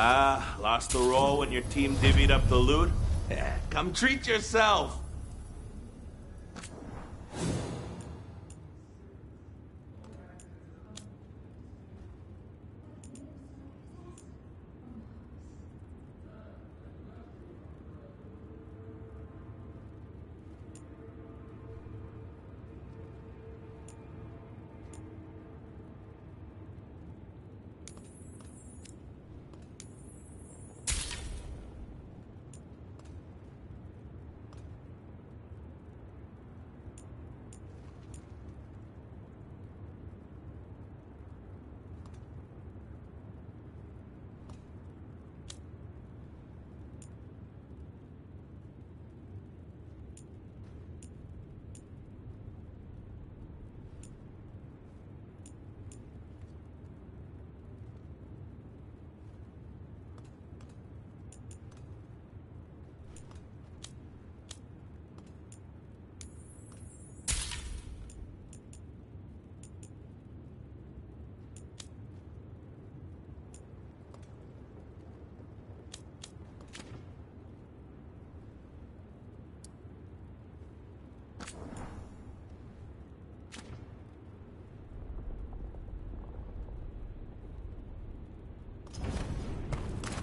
Ah, lost the roll when your team divvied up the loot? Come treat yourself!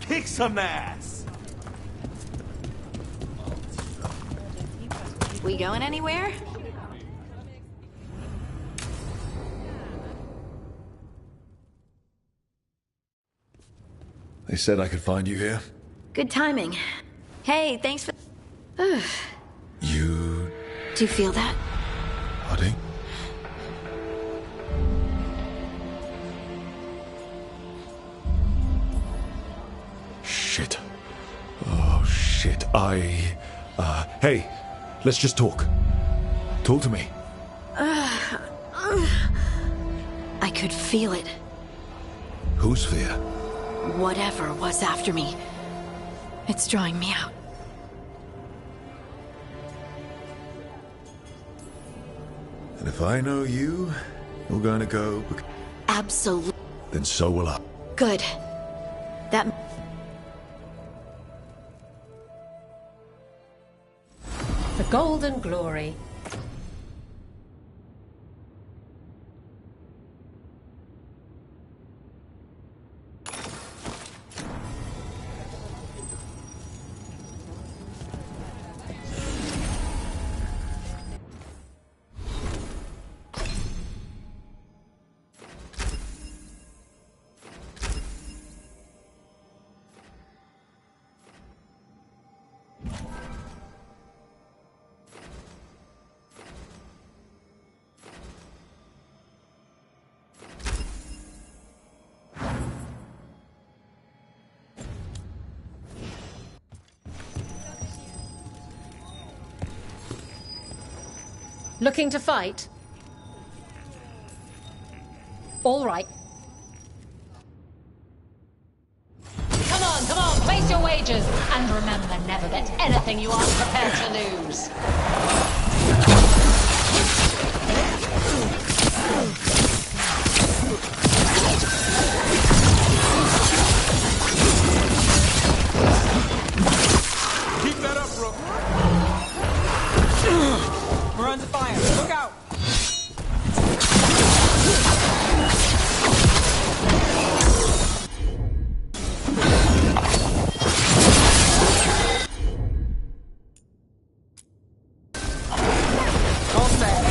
Kick some ass! We going anywhere? They said I could find you here. Good timing. Hey, thanks for... You... Do you feel that? Buddy? Shit. Oh, shit. Hey, let's just talk. Talk to me. I could feel it. Whose fear? Whatever was after me. It's drawing me out. And if I know you, you're going to go... Absolutely. Then so will I. Good. That... The golden glory. Looking to fight? All right. Come on, place your wagers. And remember, never bet anything you aren't prepared to lose. Keep that up, Rook. We're under fire. Look out! All set.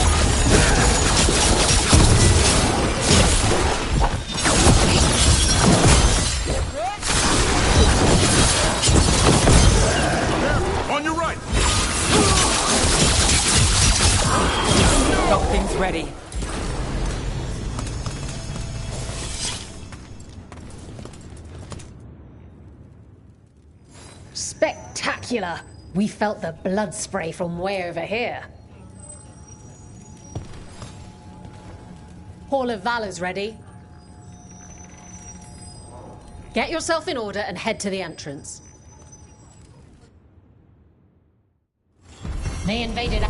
On your right! Got things ready. Spectacular! We felt the blood spray from way over here. Hall of Valor's ready. Get yourself in order and head to the entrance. They invaded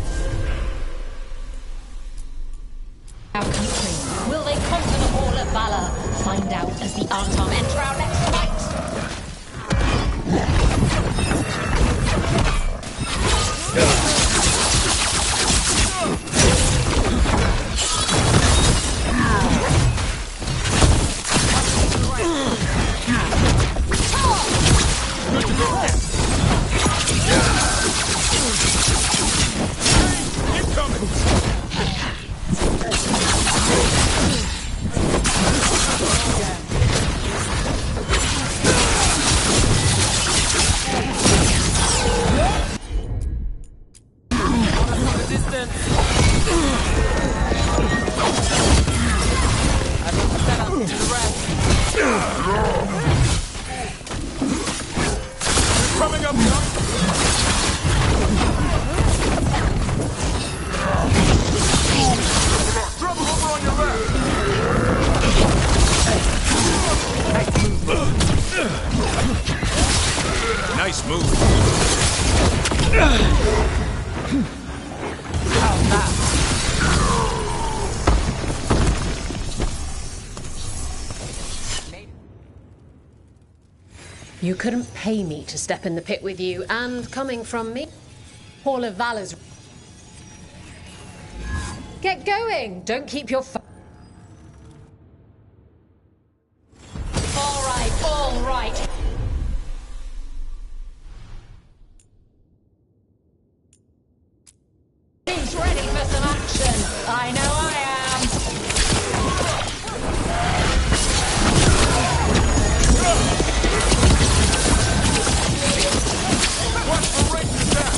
our country. Will they conquer the Hall of Valor? Find out as the Artom enter our next fight. Nice move. How's that? You couldn't pay me to step in the pit with you, and coming from me, Hall of Valor's... Get going! Don't keep your... All right. Who's ready for some action? I know I am. What's the rate to that?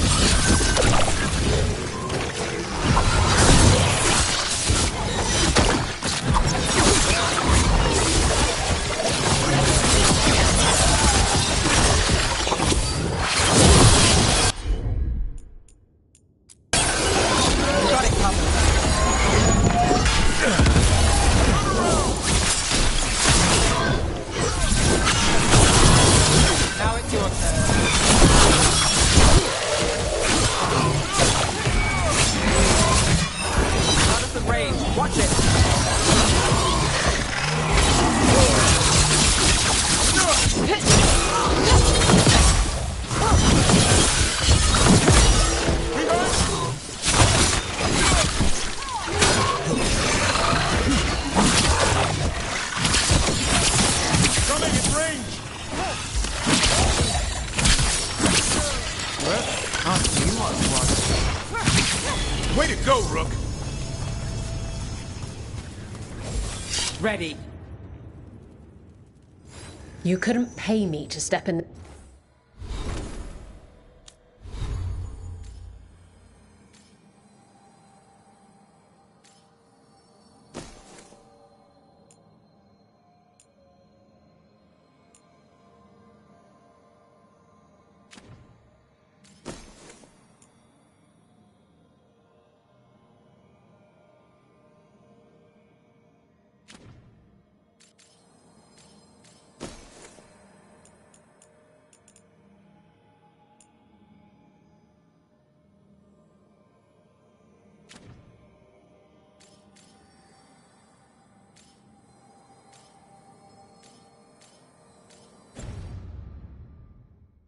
Got it covered. Way to go, Rook! Ready. You couldn't pay me to step in.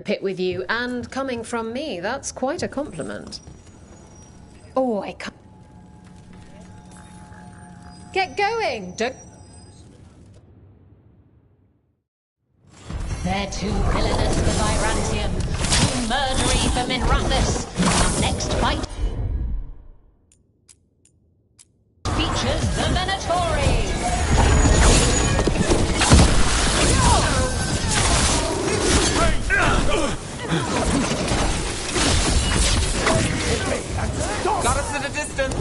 Pit with you, and coming from me, that's quite a compliment. Oh, I can't. Get going! Don't. They're too villainous for Virantium, too murdery for Minrathus. Our next fight features the Venatori. Got us at a distance.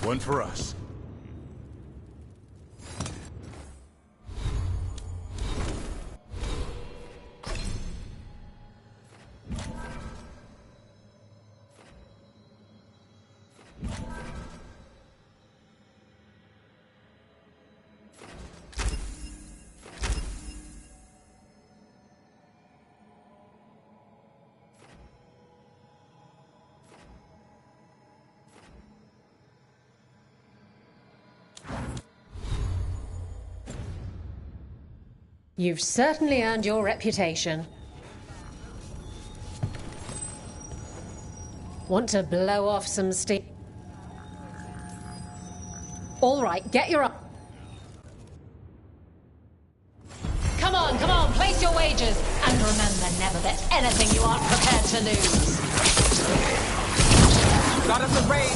One for us. You've certainly earned your reputation. Want to blow off some steam? All right, get your up. Come on, place your wagers. And remember, never bet anything you aren't prepared to lose. Got us a range.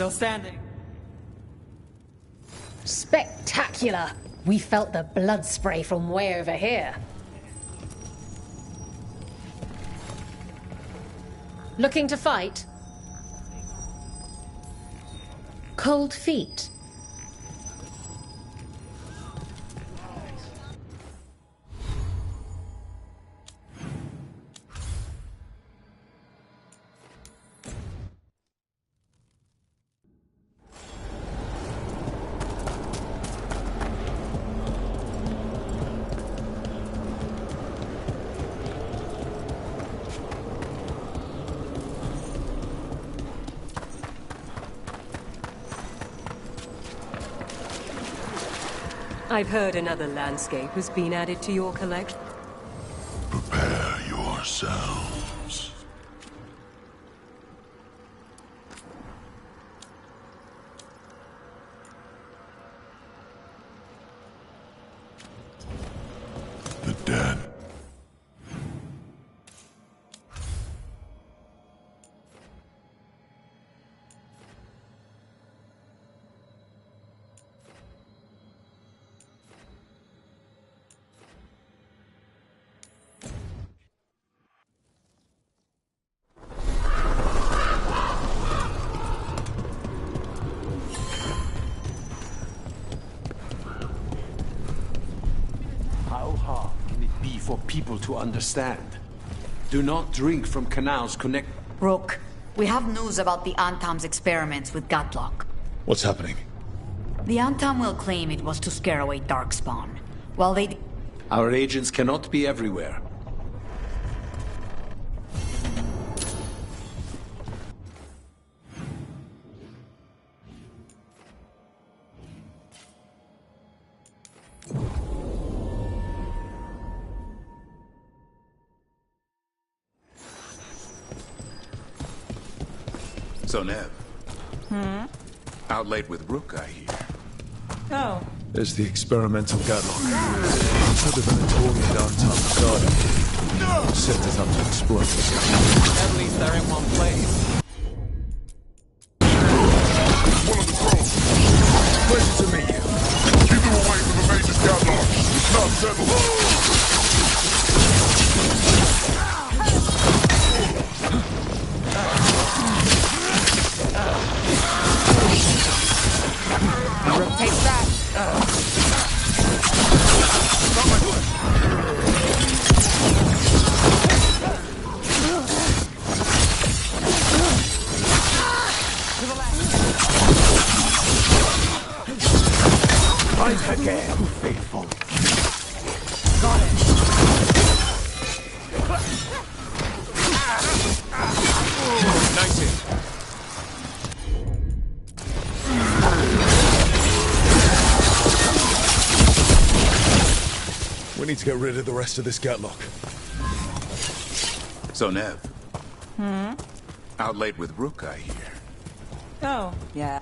Still standing. Spectacular! We felt the blood spray from way over here. Looking to fight? Cold feet. I've heard another landscape has been added to your collection. Prepare yourselves. The dead. How hard can it be for people to understand? Do not drink from canals connect... Rook, we have news about the Antam's experiments with Gatlock. What's happening? The Antam will claim it was to scare away Darkspawn. While they... Our agents cannot be everywhere. So, Nev. Out late with Rook, I hear. Oh. There's the experimental Gatlock. Said the Venatorian Antam guarded. Set it up to explode. At least they're in one place. One of the crows. Pleasure to meet you. Keep him away from the major Gatlock. It's not settled. Take that. Fight again, faithful. Got it. Nice hit. We need to get rid of the rest of this Gatlock. So, Nev. Out late with Rook, I hear. Oh, yeah.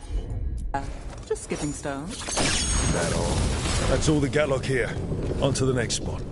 Just skipping stones. That all? That's all the Gatlock here. On to the next spot.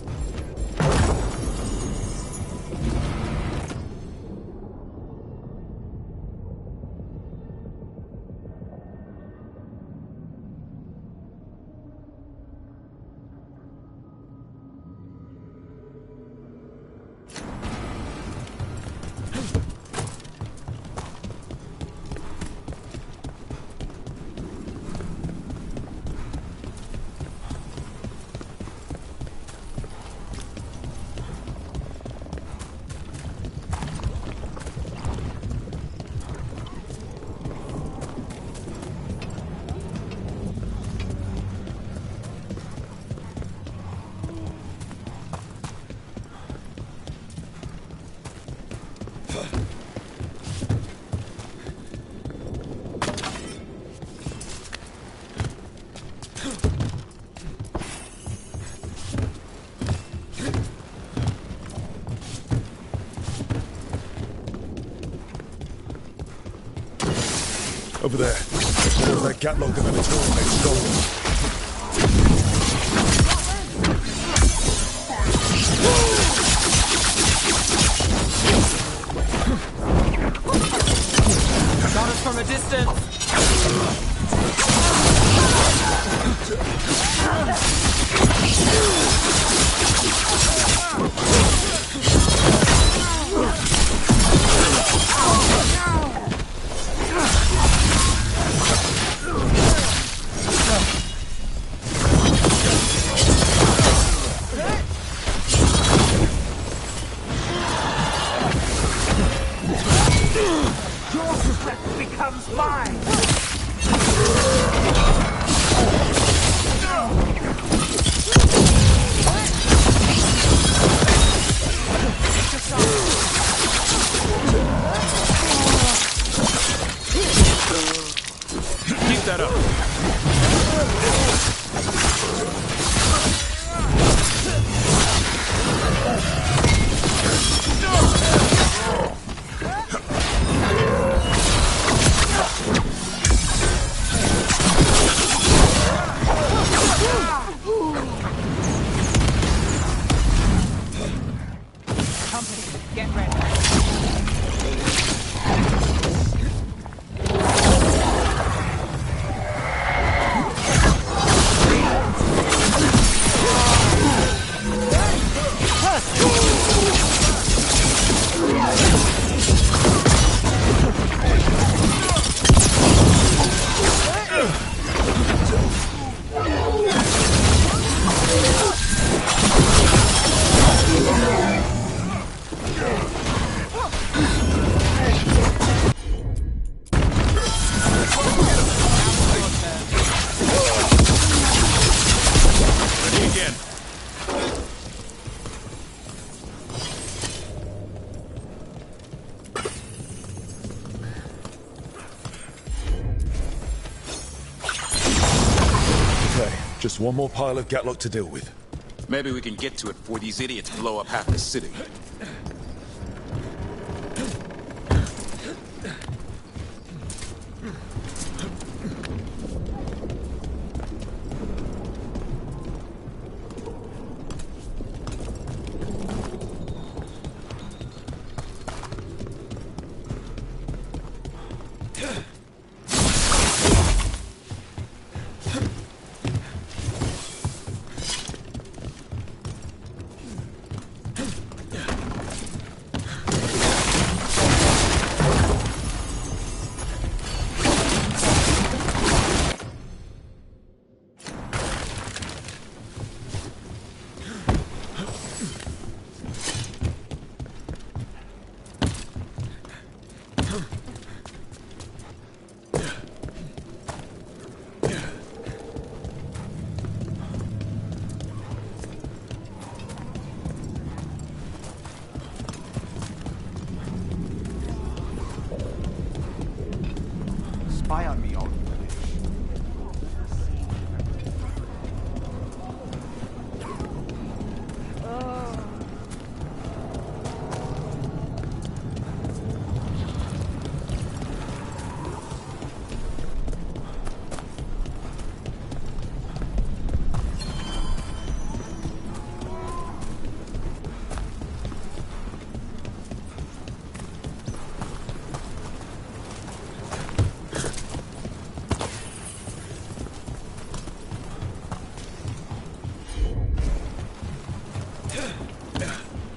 Over there. There's that Gatlock and Venatorian next door. Got us from a distance. Becomes mine! Keep that up. Just one more pile of Gatlock to deal with. Maybe we can get to it before these idiots blow up half the city. Spy on me, all you fish.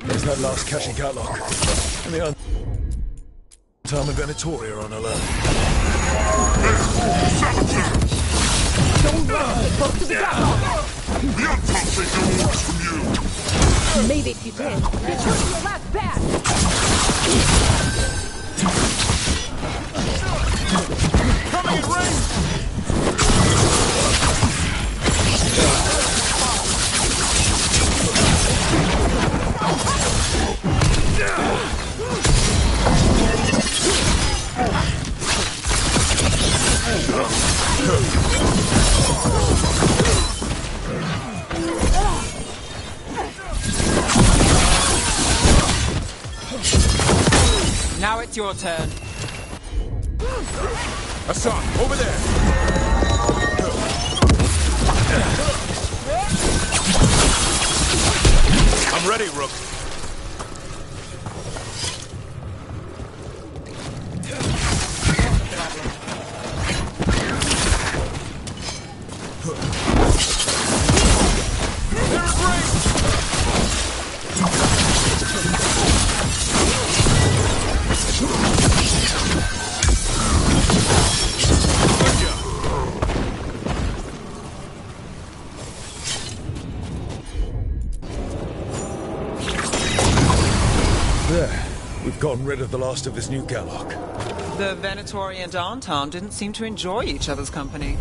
There's that last cache Gatlock. And the Time and Venatoria on alert. Don't run! Close to the Gatlock! We are taking orders from you! Maybe if you did, you'd show your last bat! Coming in range! Now it's your turn. Assad, over there! I'm ready, Rook. There. We've gotten rid of the last of this new Gallock. The Venatori and Anton didn't seem to enjoy each other's company.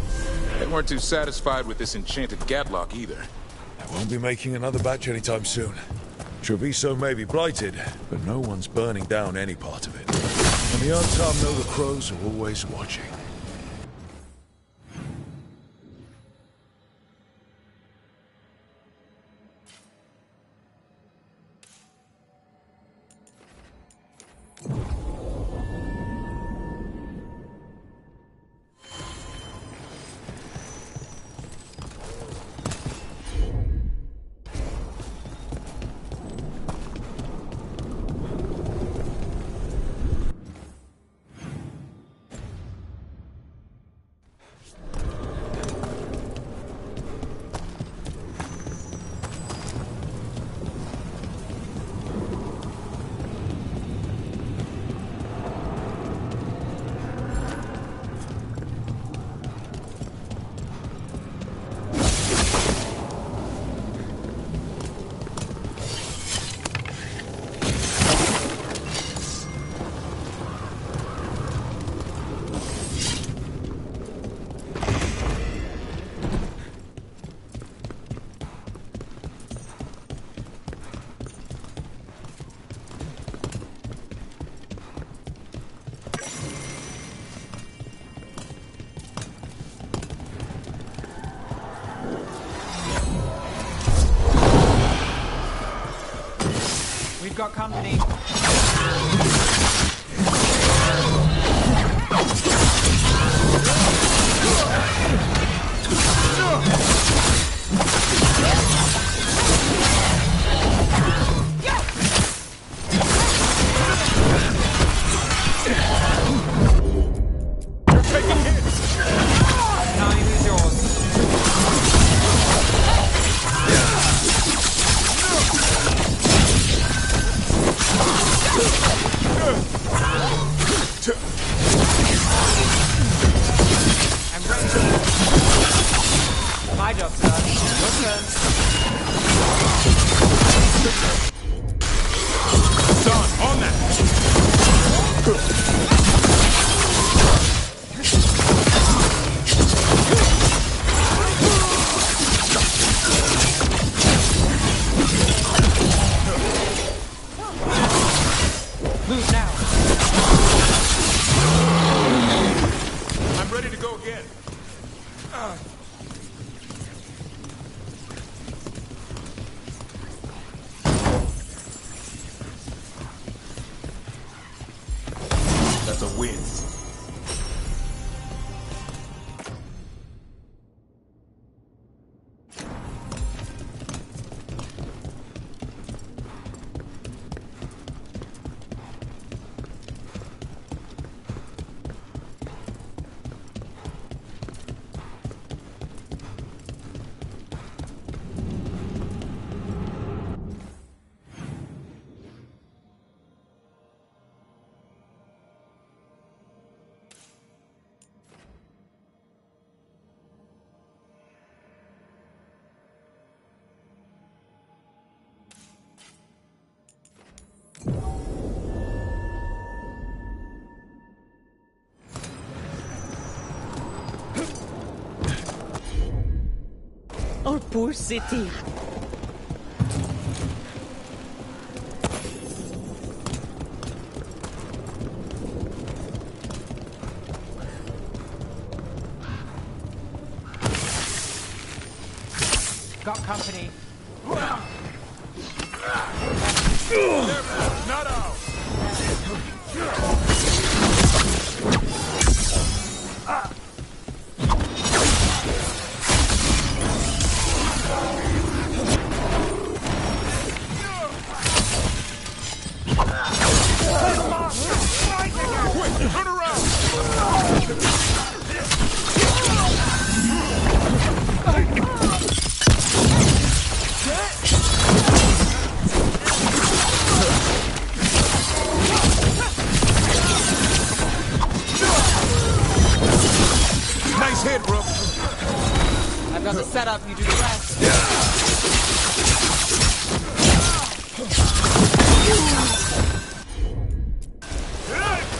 They weren't too satisfied with this enchanted Gatlock either. They won't be making another batch anytime soon. Treviso may be blighted, but no one's burning down any part of it. And the Anton know the crows are always watching. We've got company. My job's done. Your turn. Done. On that. Move now. I'm ready to go again. That's a win. Our poor city. Got company. Not out. Quick, turn around. ahead, bro. I've got the setup, you do the rest.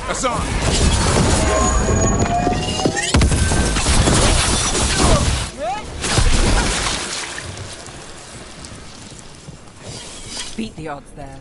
Hassan! Beat the odds there.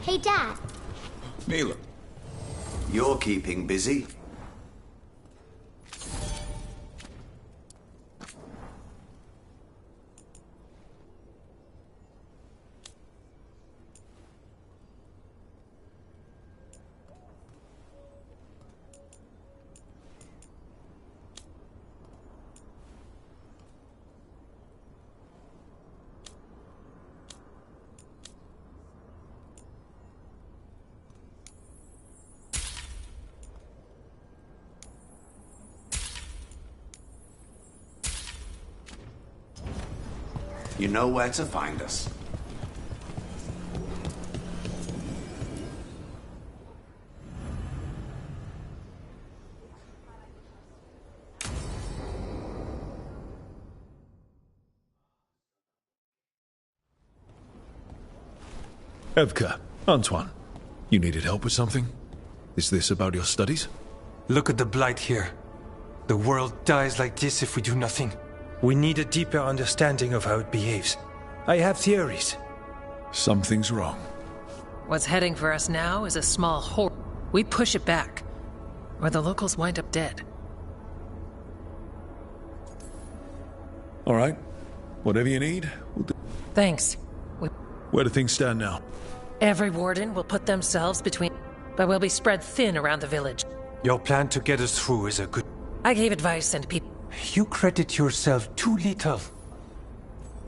Hey, Dad. Mila. You're keeping busy. You know where to find us. Evka, Antoine, you needed help with something? Is this about your studies? Look at the blight here. The world dies like this if we do nothing. We need a deeper understanding of how it behaves. I have theories. Something's wrong. What's heading for us now is a small horde. We push it back, or the locals wind up dead. All right. Whatever you need, we'll do. Thanks. Where do things stand now? Every warden will put themselves between, but we'll be spread thin around the village. Your plan to get us through is a good... I gave advice and people... You credit yourself too little.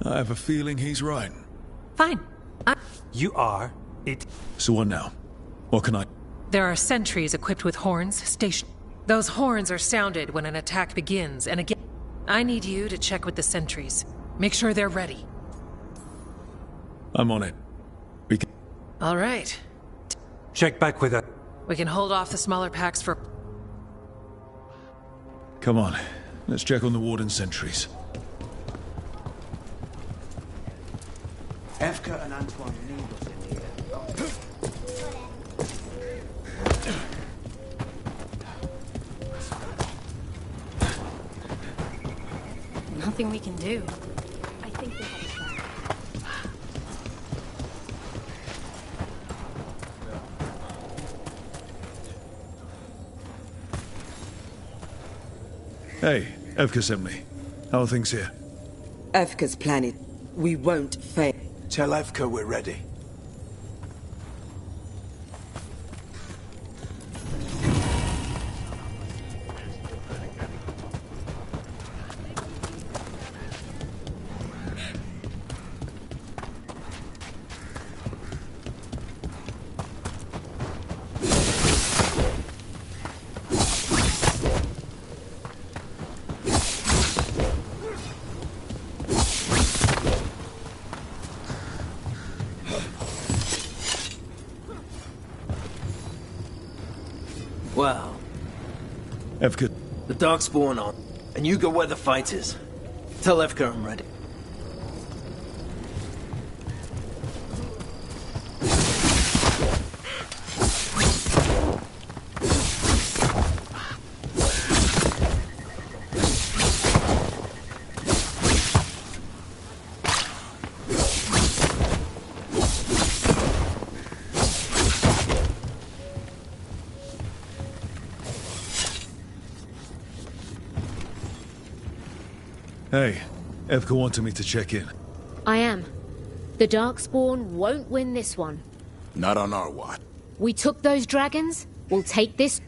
I have a feeling he's right. Fine. You are it. So what now? What can I... There are sentries equipped with horns stationed. Those horns are sounded when an attack begins, and again... I need you to check with the sentries. Make sure they're ready. I'm on it. We can... All right. Check back with her. We can hold off the smaller packs for... Come on. Let's check on the warden sentries. Evka and Antoine need us in here. Nothing we can do. I think they have a plan. Hey, Evka sent me. How are things here? Evka's plan is we won't fail. Tell Evka we're ready. Wow. Evka. The darkspawn on, and you go where the fight is. Tell Evka I'm ready. Hey, Evka wanted me to check in. I am. The Darkspawn won't win this one. Not on our watch. We took those dragons, we'll take this.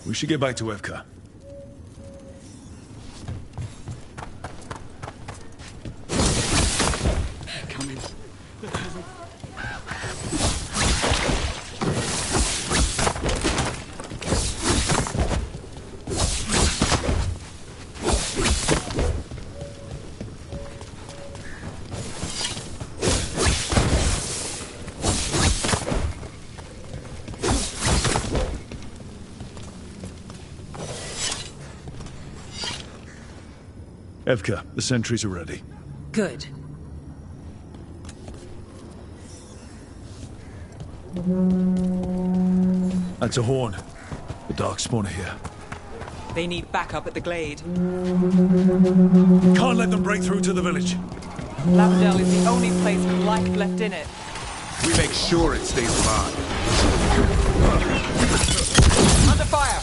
We should get back to Evka. Come in. Evka, the sentries are ready. Good. That's a horn. The Darkspawn are here. They need backup at the Glade. Can't let them break through to the village. Lavendel is the only place with life left in it. We make sure it stays alive. Under fire!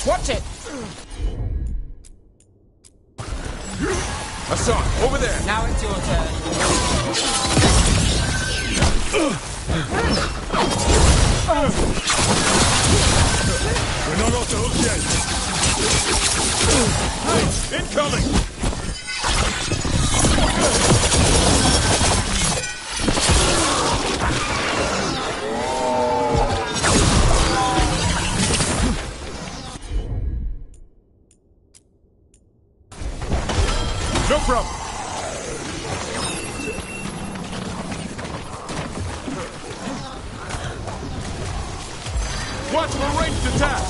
Watch it! Hassan, over there! Now it's your turn. We're not off the hook yet. Incoming! No problem. Watch for ranged attack.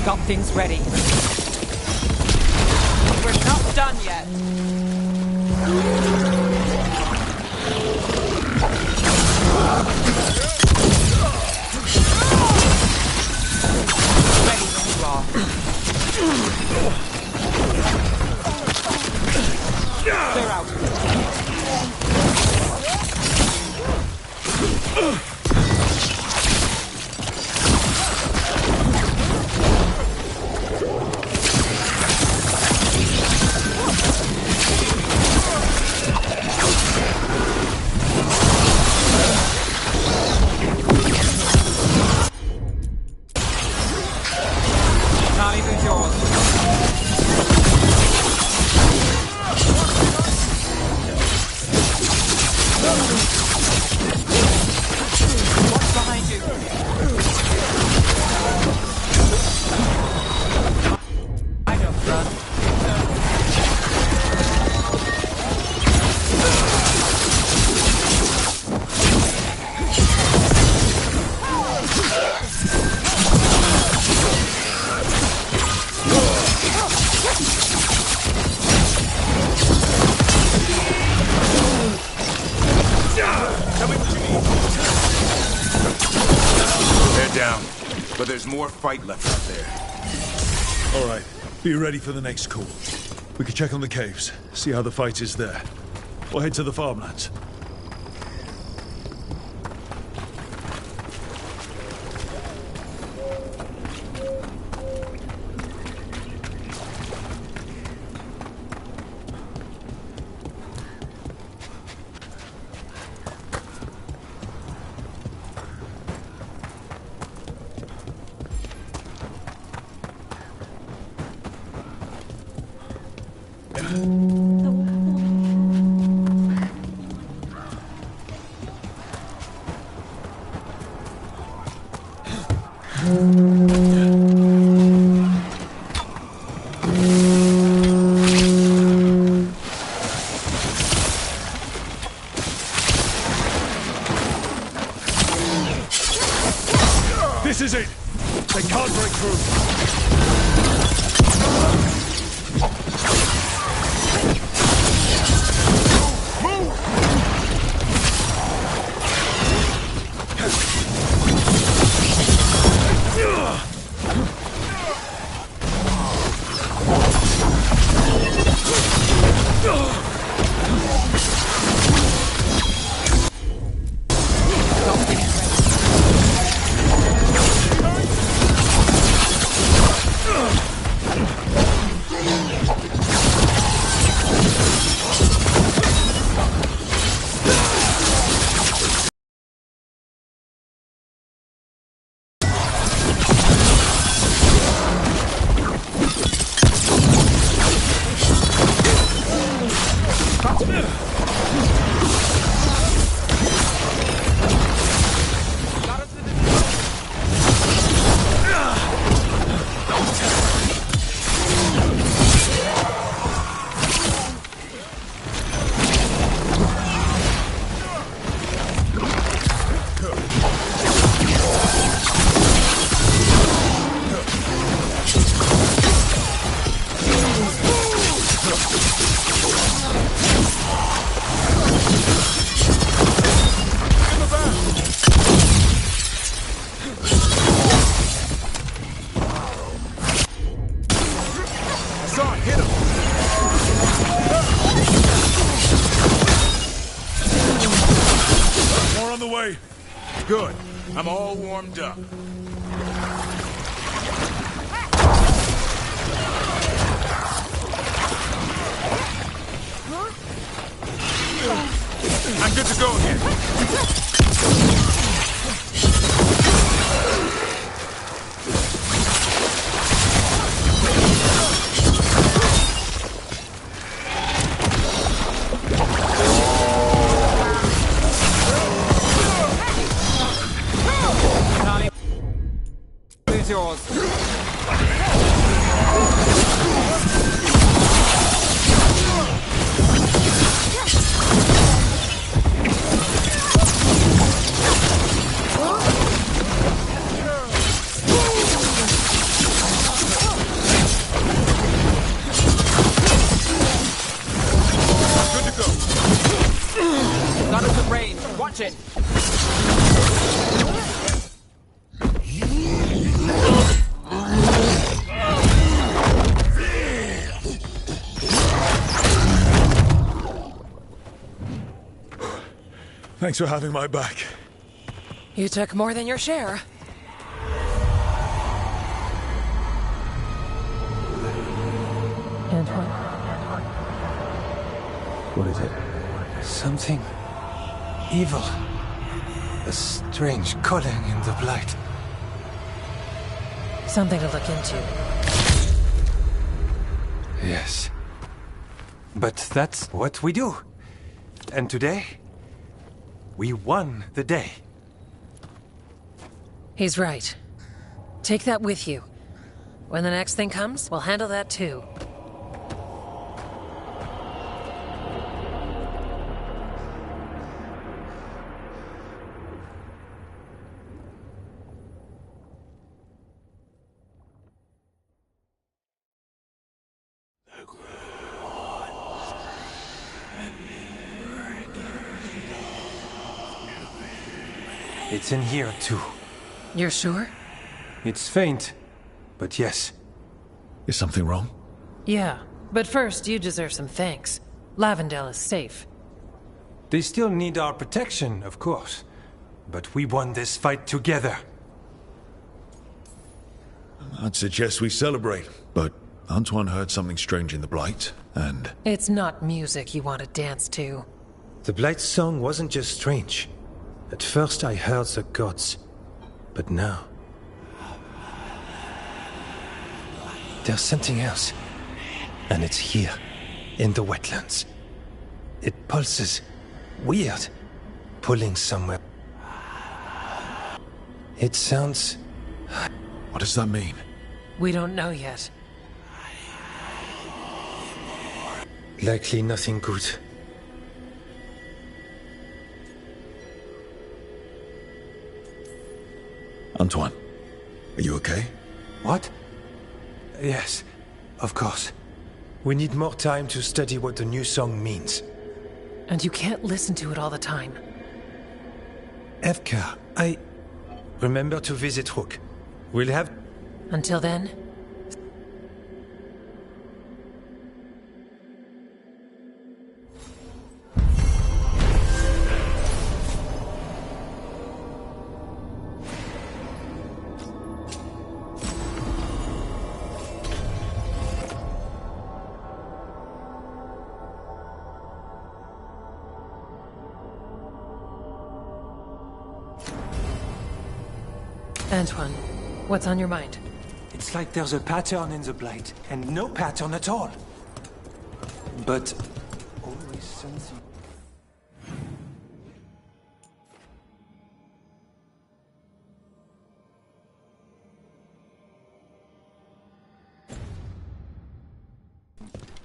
Got things ready. We're not done yet. Ready when you are. Clear out. But there's more fight left out there. All right, be ready for the next call. We can check on the caves, see how the fight is there. Or head to the farmlands. This is it! They can't break through! Good. I'm all warmed up. I'm good to go again. Yours. Good to go. Got us at range. Watch it. Thanks for having my back. You took more than your share. And what? What is it? Something evil. A strange calling in the blight. Something to look into. Yes. But that's what we do. And today, we won the day. He's right. Take that with you. When the next thing comes, we'll handle that too. It's in here, too. You're sure? It's faint, but yes. Is something wrong? Yeah, but first you deserve some thanks. Lavendale is safe. They still need our protection, of course. But we won this fight together. I'd suggest we celebrate, but Antoine heard something strange in the Blight, and... It's not music you want to dance to. The Blight's song wasn't just strange. At first I heard the gods, but now... there's something else. And it's here, in the wetlands. It pulses. Weird. Pulling somewhere. It sounds... What does that mean? We don't know yet. Likely nothing good. Antoine, are you okay? What? Yes, of course. We need more time to study what the new song means. And you can't listen to it all the time. Evka, remember to visit Rook. We'll have... Until then... Antoine, what's on your mind? It's like there's a pattern in the Blight, and no pattern at all. But... always something...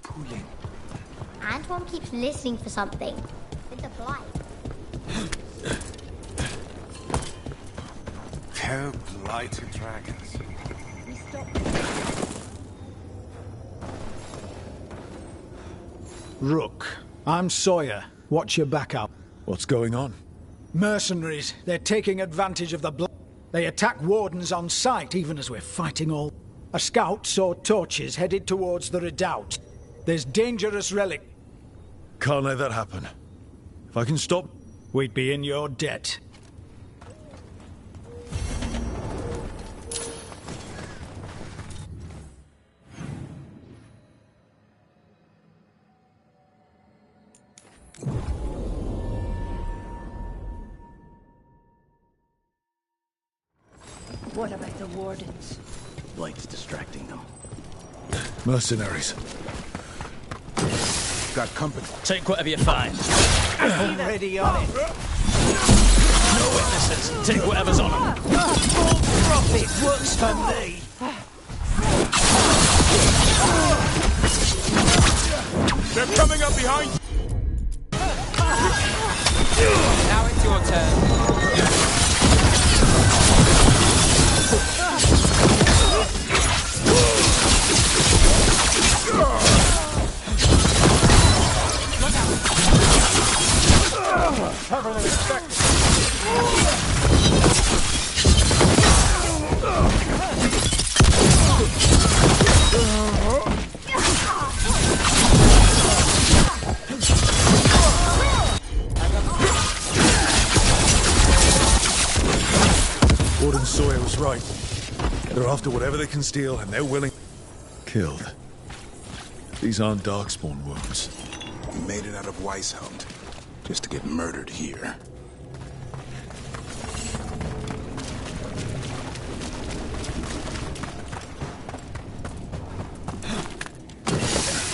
pulling. Antoine keeps listening for something. With the Blight. Blighted dragons. Rook, I'm Sawyer. Watch your back out. What's going on? Mercenaries. They're taking advantage of the Blight. They attack wardens on sight, even as we're fighting all. A scout saw torches headed towards the redoubt. There's dangerous relic. Can't let that happen. If I can stop... We'd be in your debt. What about the wardens? Blight's distracting them. Mercenaries. Got company. Take whatever you find. Already on it. No witnesses. Take whatever's on them. Full profit works for me. They're coming up behind you. Now it's your turn. Tougher than expected. Warden Sawyer was right. They're after whatever they can steal, and they're willing... Killed. These aren't Darkspawn wounds. He made it out of Weishaupt, just to get murdered here.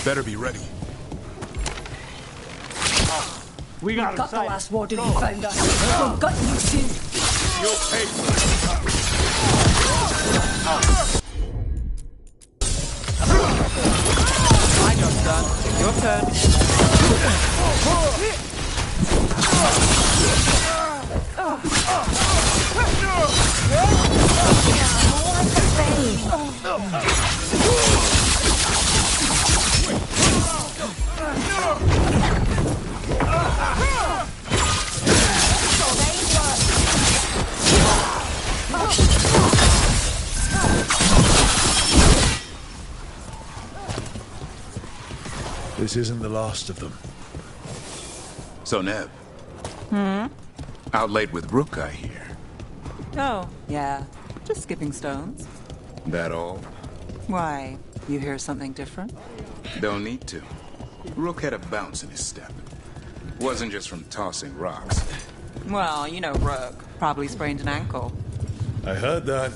Better be ready. We got the last warden who found us. We'll gut you soon. You'll pay for it. My job's done. Your turn. This isn't the last of them. So, Neb. Out late with Rook, I hear. Oh, yeah. Just skipping stones. That all? Why? You hear something different? Don't need to. Rook had a bounce in his step. Wasn't just from tossing rocks. Well, you know Rook. Probably sprained an ankle. I heard that.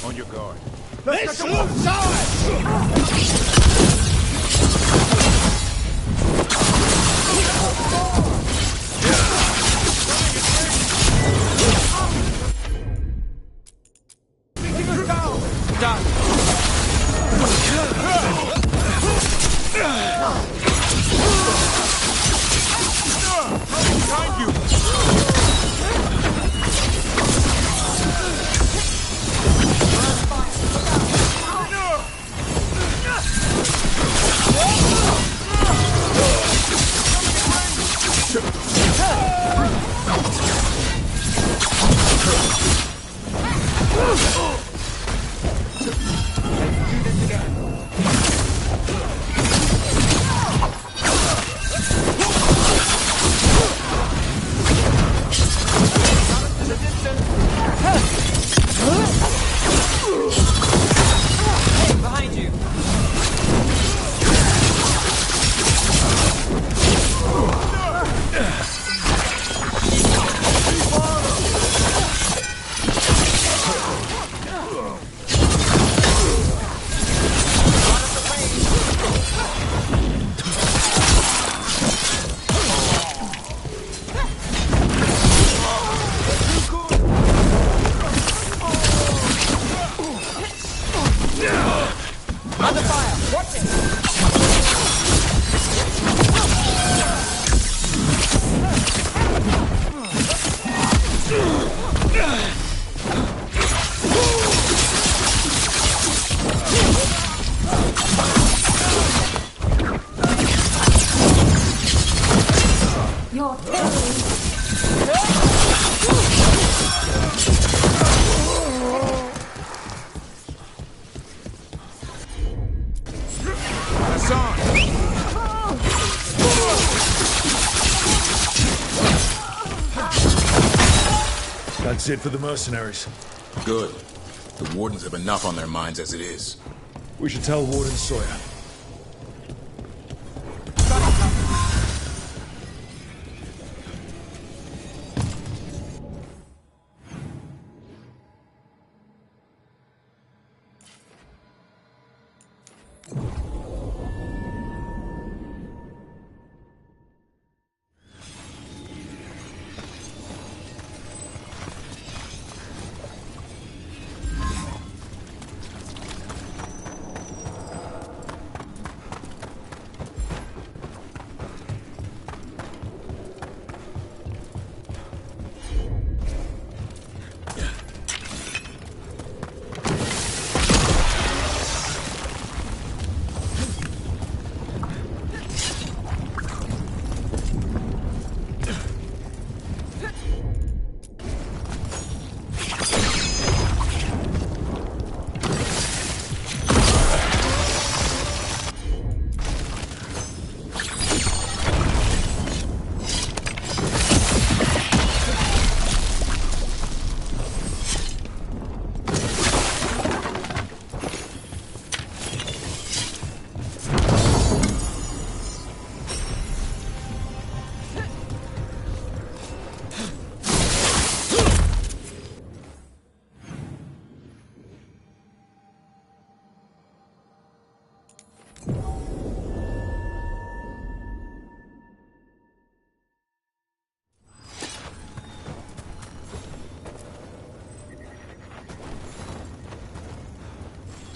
On your guard. Let's move side! That's it for the mercenaries. Good. The Wardens have enough on their minds as it is. We should tell Warden Sawyer.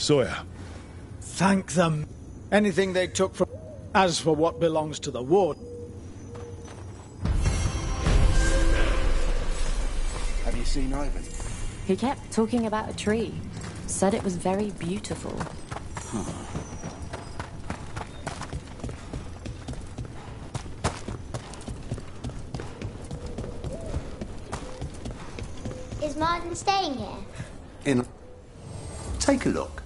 Sawyer. Thank them. Anything they took from... As for what belongs to the ward... Have you seen Ivan? He kept talking about a tree. Said it was very beautiful. Is Martin staying here? Take a look.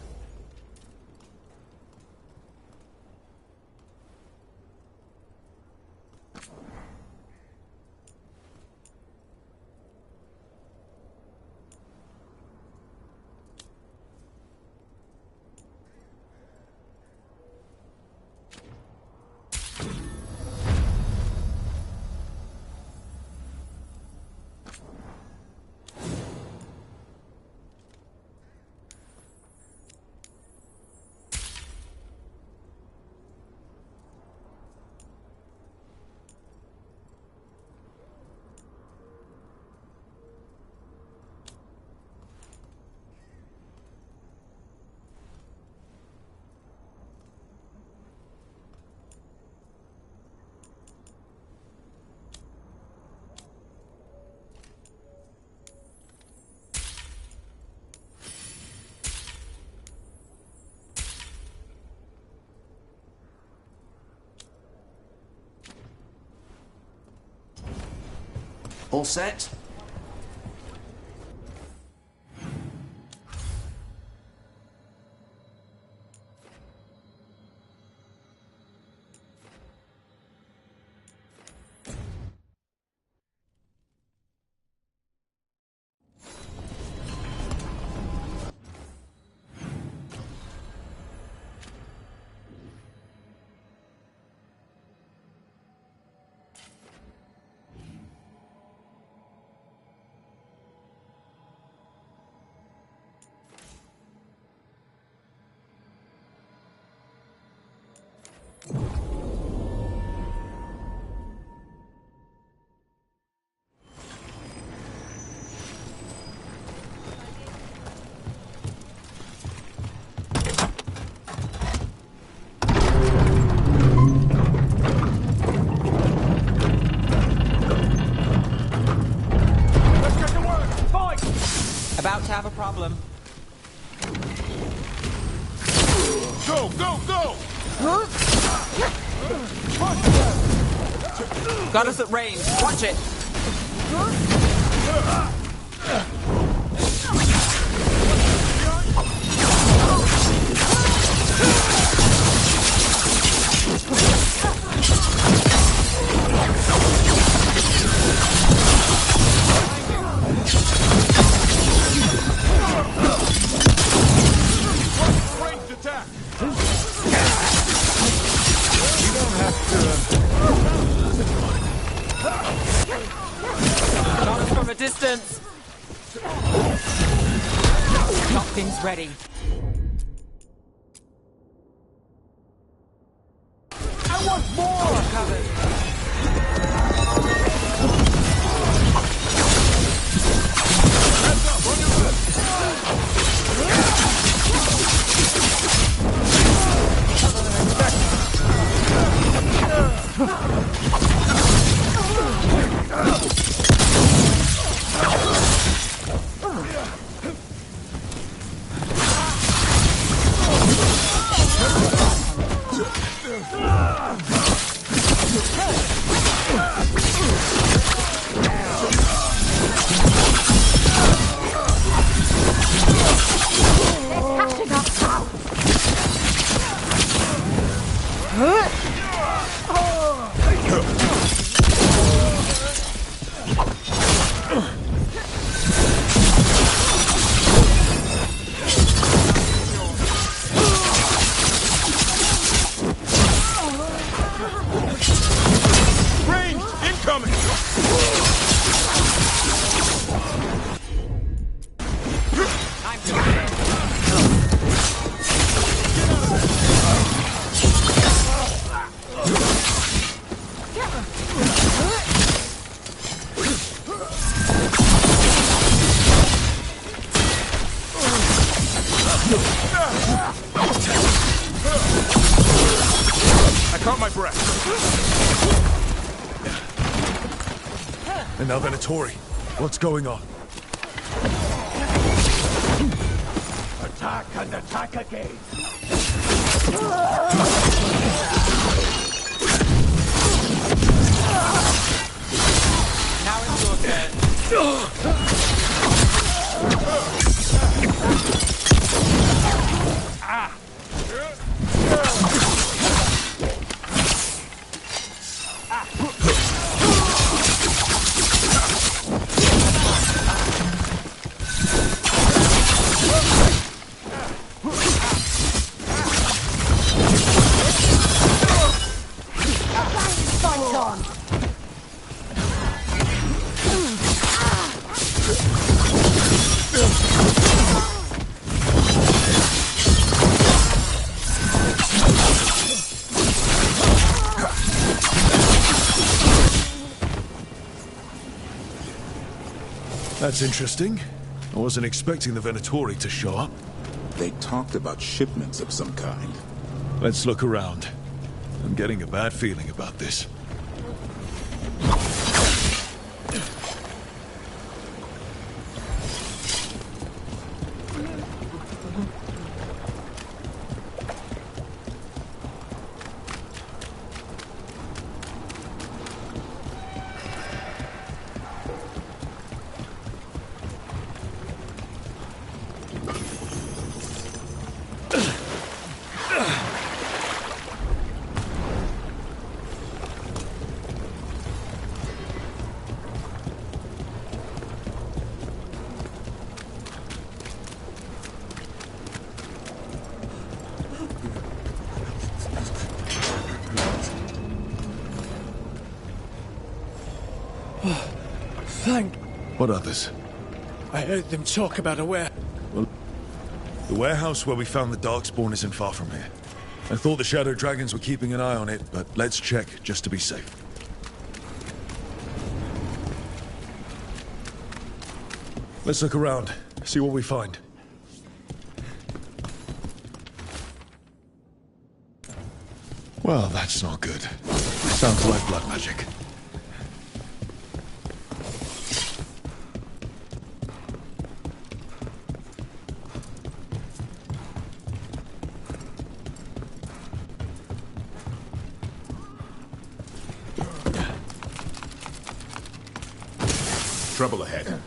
All set? About to have a problem. Go, go, go! Got us at range. Watch it. Ranged attack! Shot us from a distance. Got things ready. I want more! Covered. Range incoming! I caught my breath. And now Venatori, what's going on? Attack and attack again. Now it's your turn. That's interesting. I wasn't expecting the Venatori to show up. They talked about shipments of some kind. Let's look around. I'm getting a bad feeling about this. What others? I heard them talk about a Well, the warehouse where we found the Darkspawn isn't far from here. I thought the Shadow Dragons were keeping an eye on it, but let's check just to be safe. Let's look around, see what we find. Well, that's not good. Sounds like blood magic. Trouble ahead.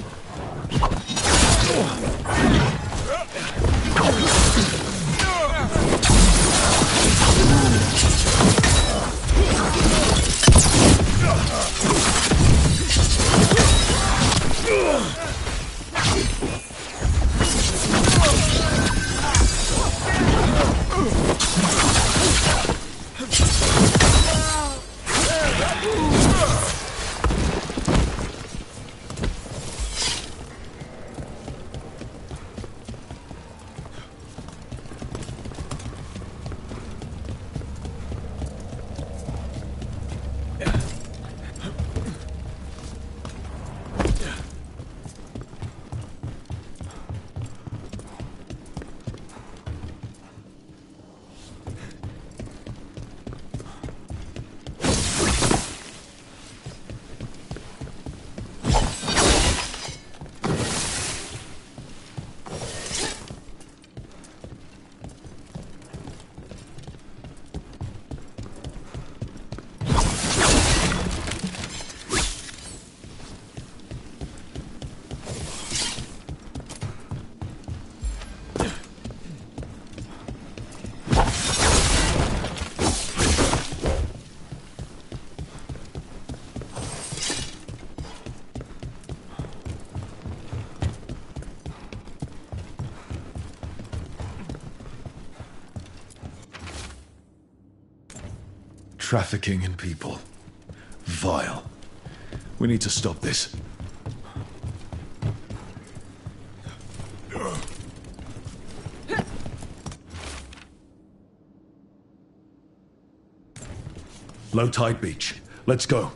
Trafficking in people. Vile. We need to stop this. Low tide beach. Let's go.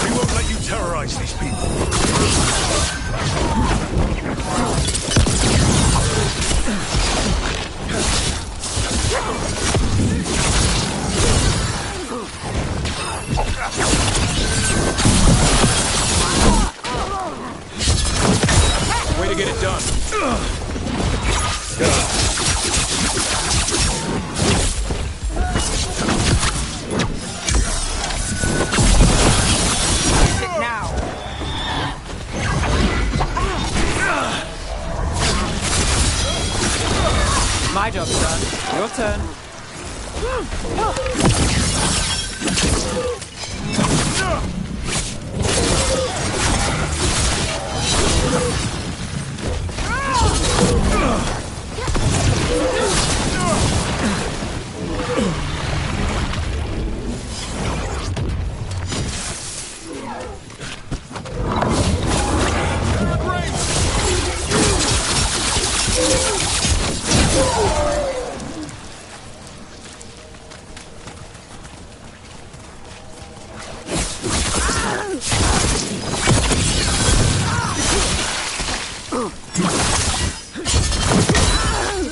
We won't let you terrorize these people. Way to get it done. My job's done. Your turn.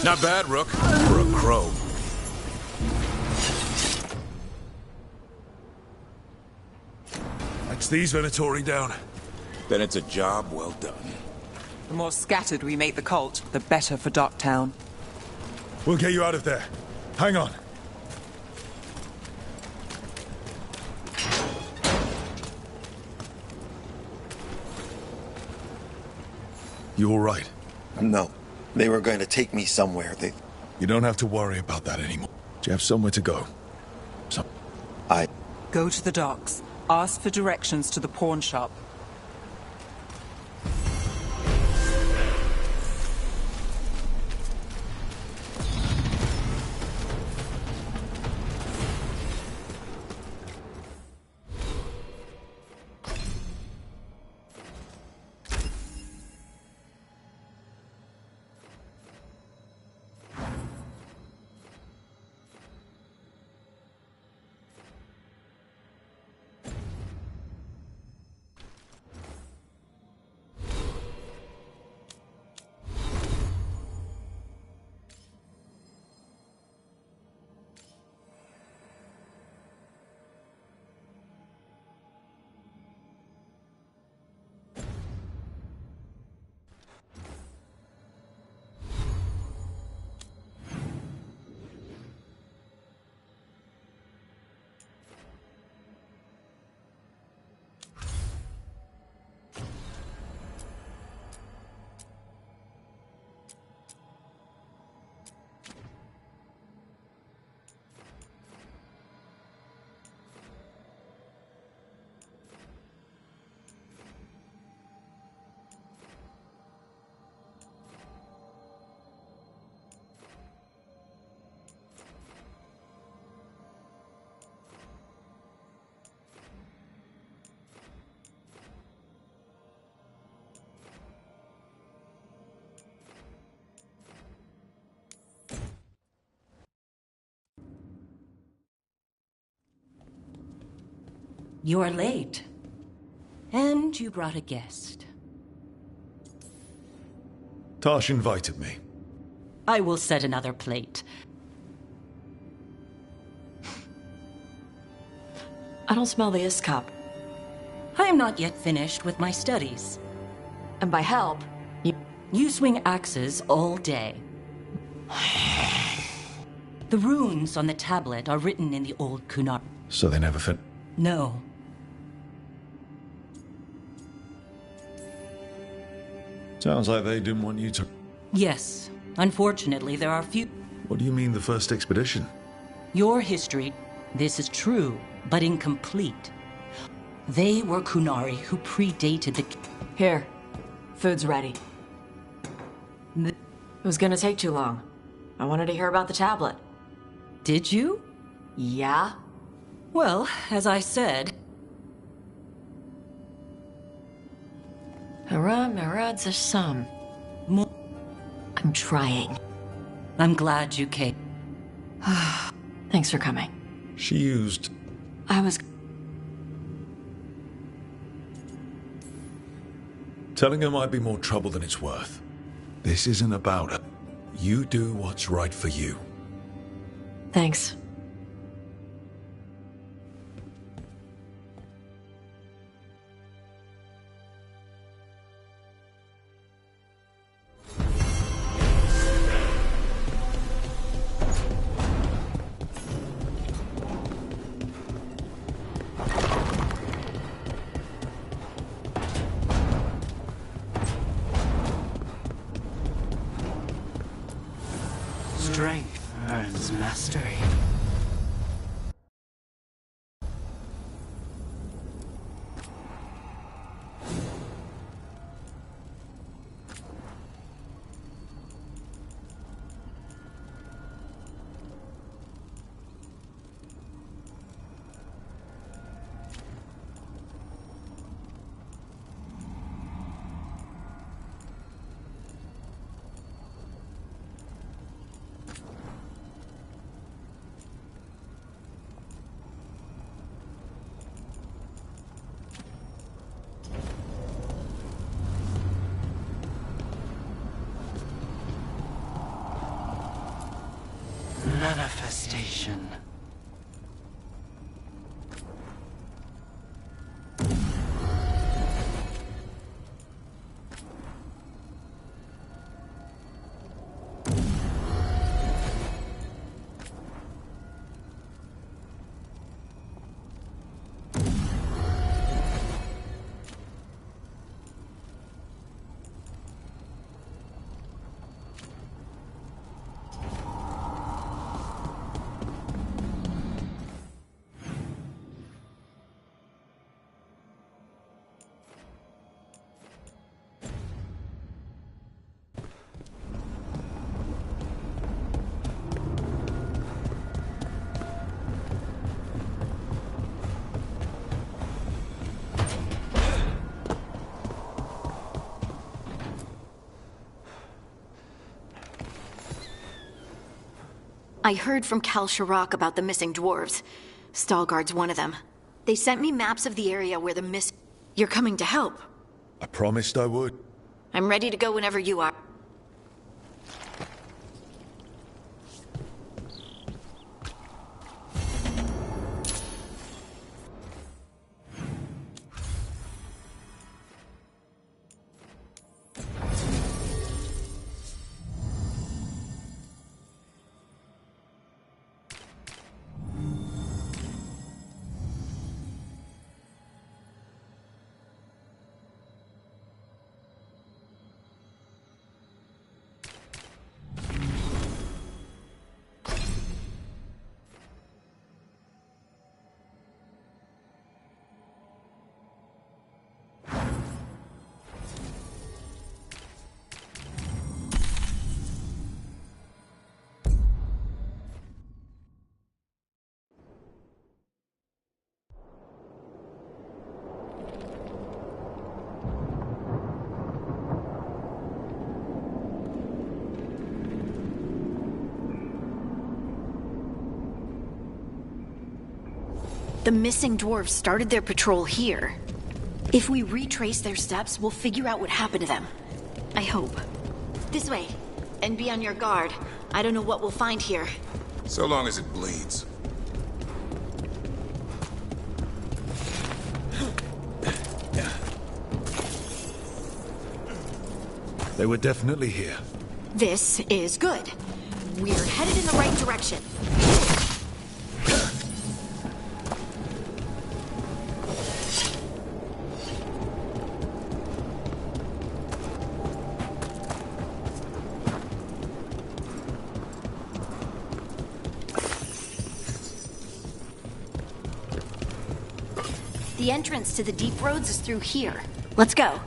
Not bad, Rook. For a crow. That's these Venatori down. Then it's a job well done. The more scattered we make the cult, the better for Docktown. We'll get you out of there. Hang on. You all right? No. They were going to take me somewhere. You don't have to worry about that anymore. Do you have somewhere to go? Go to the docks. Ask for directions to the pawn shop. You're late. And you brought a guest. Tosh invited me. I will set another plate. I don't smell the Iskop. I am not yet finished with my studies. And by help, you swing axes all day. The runes on the tablet are written in the old Kunar. So they never fit? No. Sounds like they didn't want you to... Yes. Unfortunately, there are few... What do you mean, the first expedition? Your history, this is true, but incomplete. They were Kunari who predated the... Here. Food's ready. It was gonna take too long. I wanted to hear about the tablet. Did you? Yeah. Well, as I said... Hurrah, Marad Zasham. I'm trying. I'm glad you came. Thanks for coming. She used... I was... Telling her might be more trouble than it's worth. This isn't about her. You do what's right for you. Thanks. Strength earns mastery. manifestation. I heard from Cal Sharrock about the missing dwarves. Stalguard's one of them. They sent me maps of the area where the You're coming to help. I promised I would. I'm ready to go whenever you are. The missing dwarves started their patrol here. If we retrace their steps, we'll figure out what happened to them. I hope. This way. And be on your guard. I don't know what we'll find here. So long as it bleeds. They were definitely here. This is good. We're headed in the right direction. The entrance to the deep roads is through here. Let's go.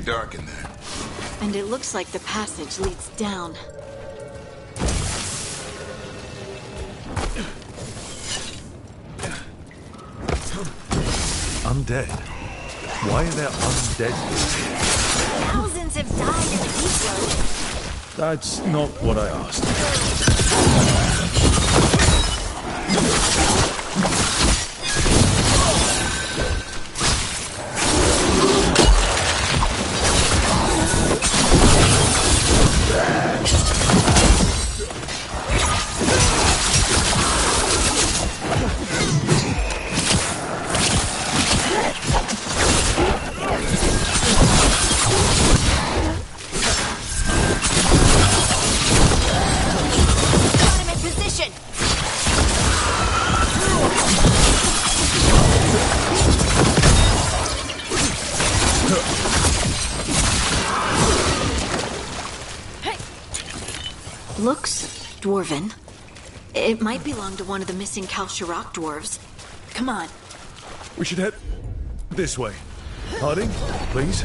Dark in there. And it looks like the passage leads down. Undead? Why are there undead here? Thousands have died in these roads. That's not what I asked. Looks dwarven. It might belong to one of the missing Cal Sharrock dwarves. Come on. We should head this way. Harding, please.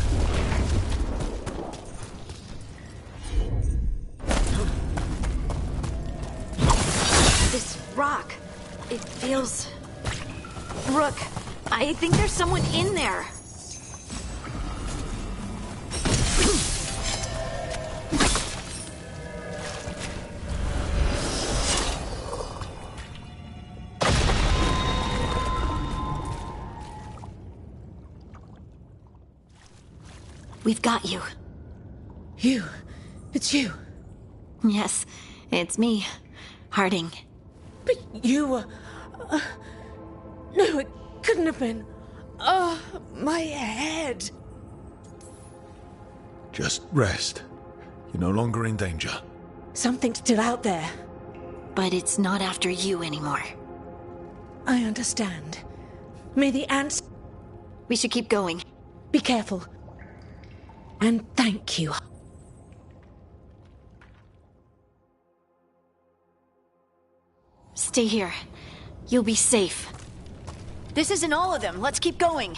rock. It feels... Rook, I think there's someone in there. We've got you. You? It's you? Yes, it's me, Harding. But you were... no, it couldn't have been. Oh, my head. Just rest. You're no longer in danger. Something's still out there. But it's not after you anymore. I understand. May the ants... We should keep going. Be careful. And thank you. Stay here. You'll be safe. This isn't all of them. Let's keep going.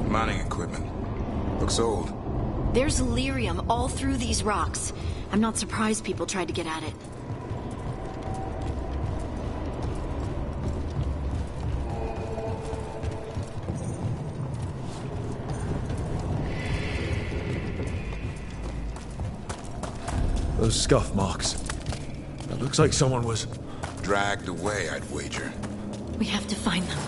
Mining equipment. Looks old. There's lyrium all through these rocks. I'm not surprised people tried to get at it. Those scuff marks. That looks like someone was... Dragged away, I'd wager. We have to find them.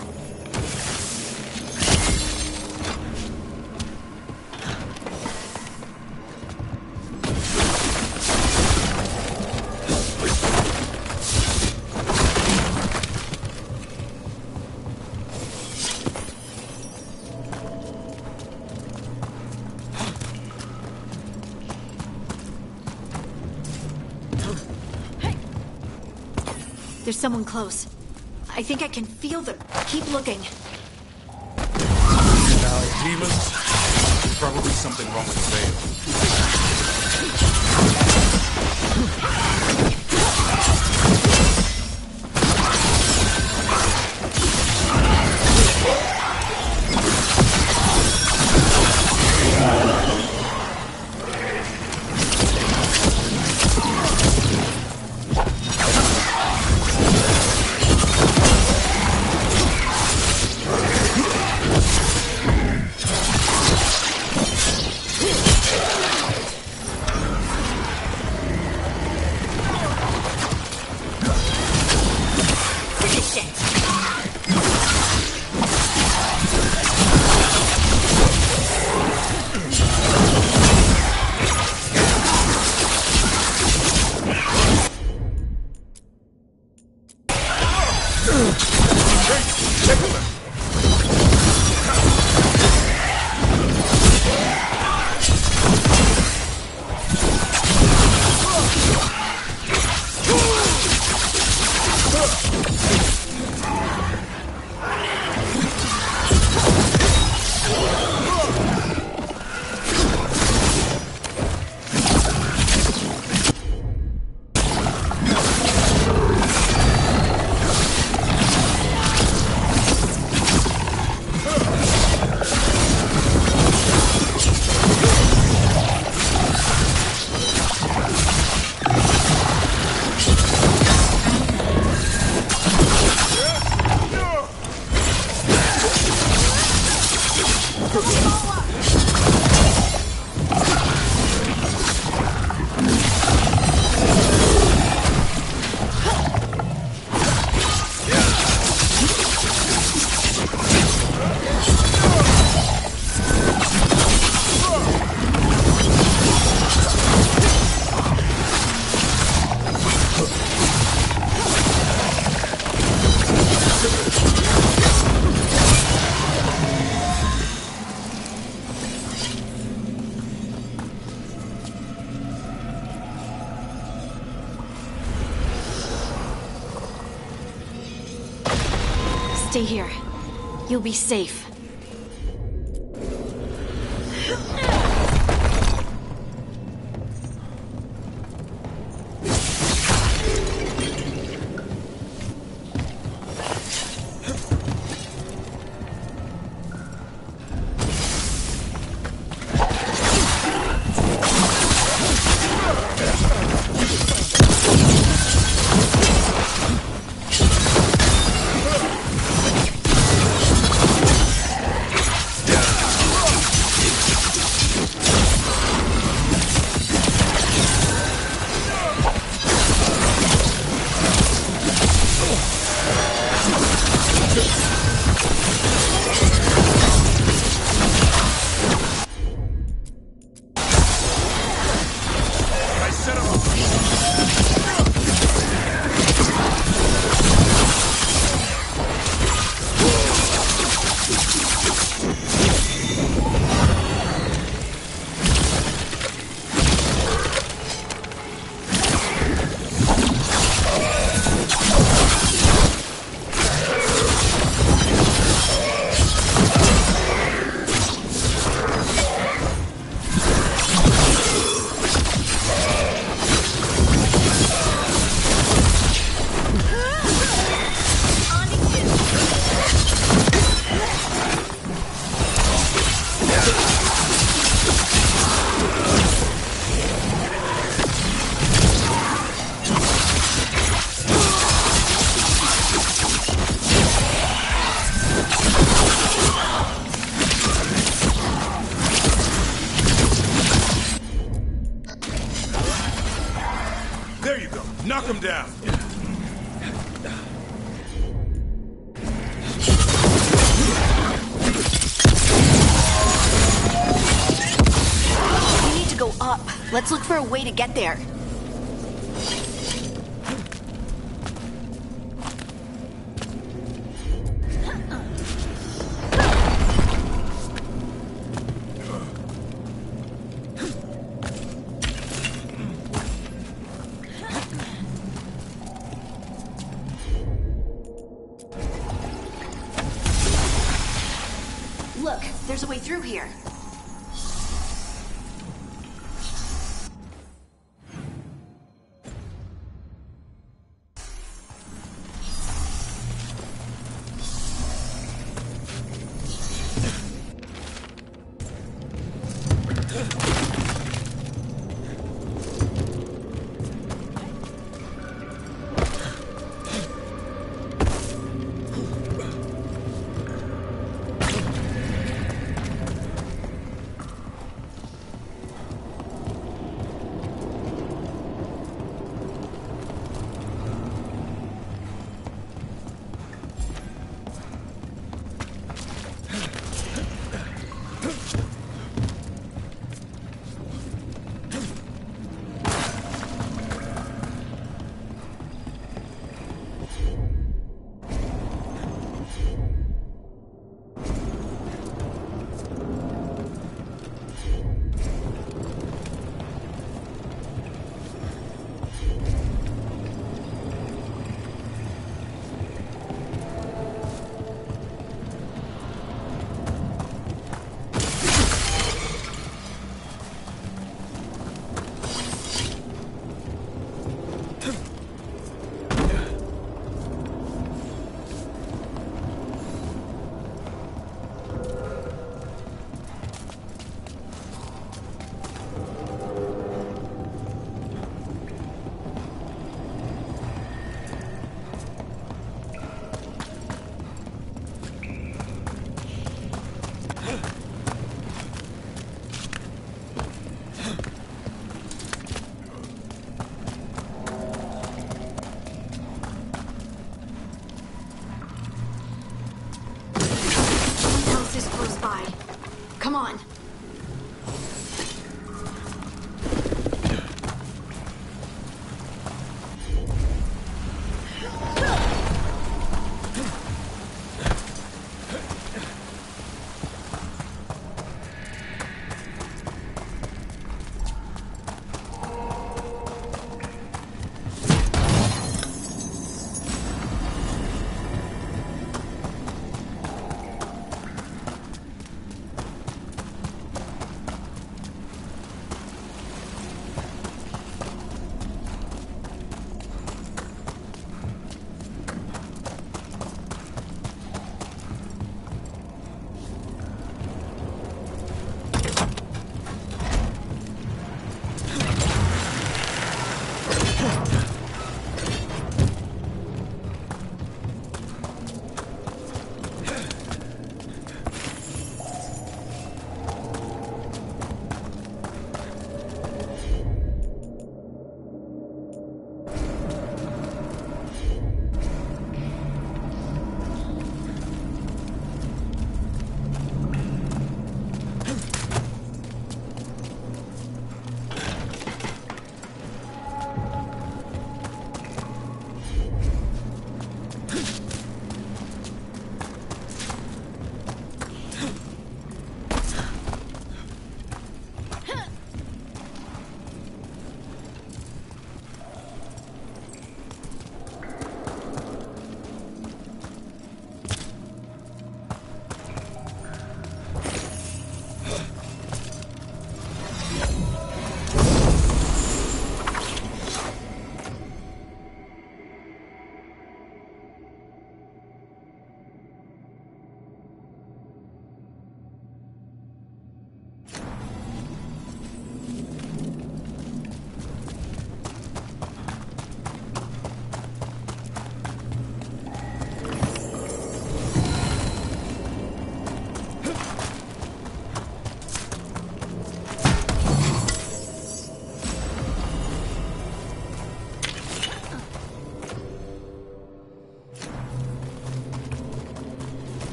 There's someone close. I think I can feel them. Keep looking. Now, demons? Probably something wrong with Veil. Stay here. You'll be safe. Knock him down. We need to go up. Let's look for a way to get there. Look, there's a way through here. Come on.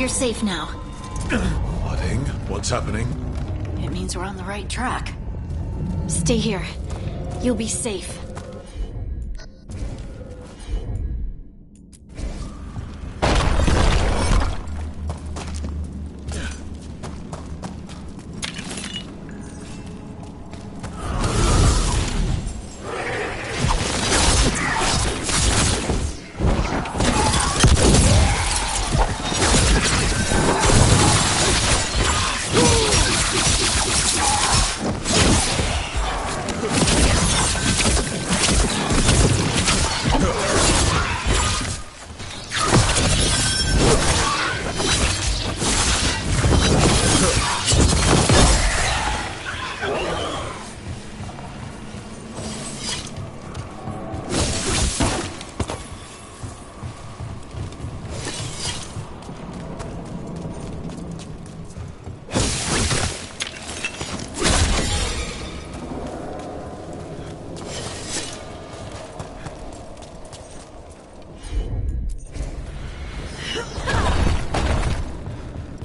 You're safe now. Harding, what's happening? It means we're on the right track. Stay here. You'll be safe.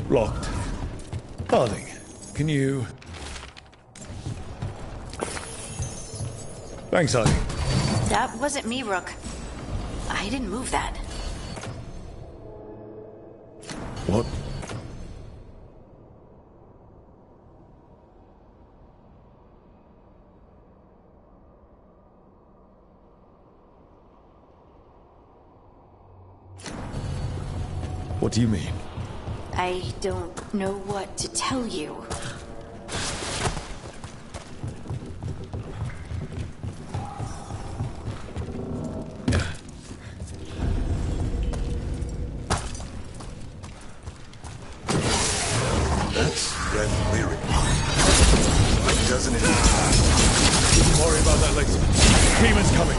Locked. Harding, can you... Thanks, Harding. That wasn't me, Rook. I didn't move that. What? What do you mean? I don't know what to tell you. That's red lyric. Why doesn't it? Don't worry about that later. Demon's coming.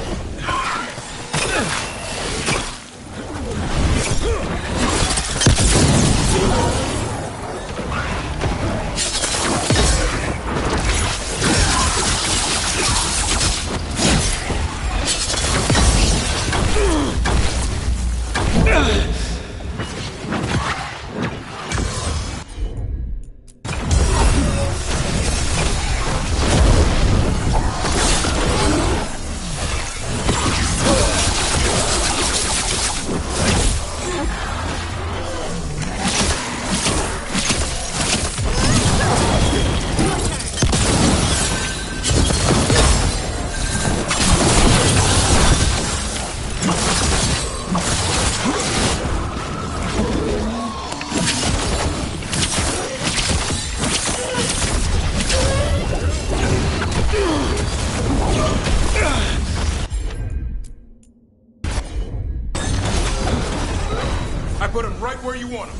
I put him right where you want him.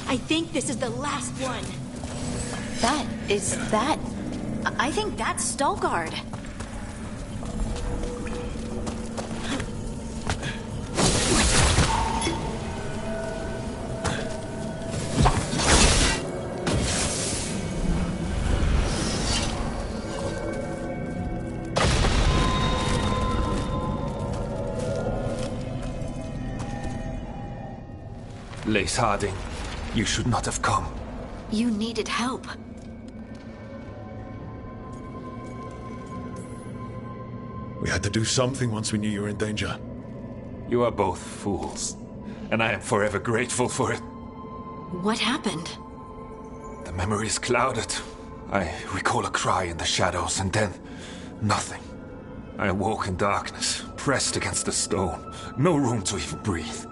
I think this is the last one. I think that's Veilguard. Lace Harding, you should not have come. You needed help. We had to do something once we knew you were in danger. You are both fools, and I am forever grateful for it. What happened? The memory is clouded. I recall a cry in the shadows, and then nothing. I awoke in darkness, pressed against the stone. No room to even breathe.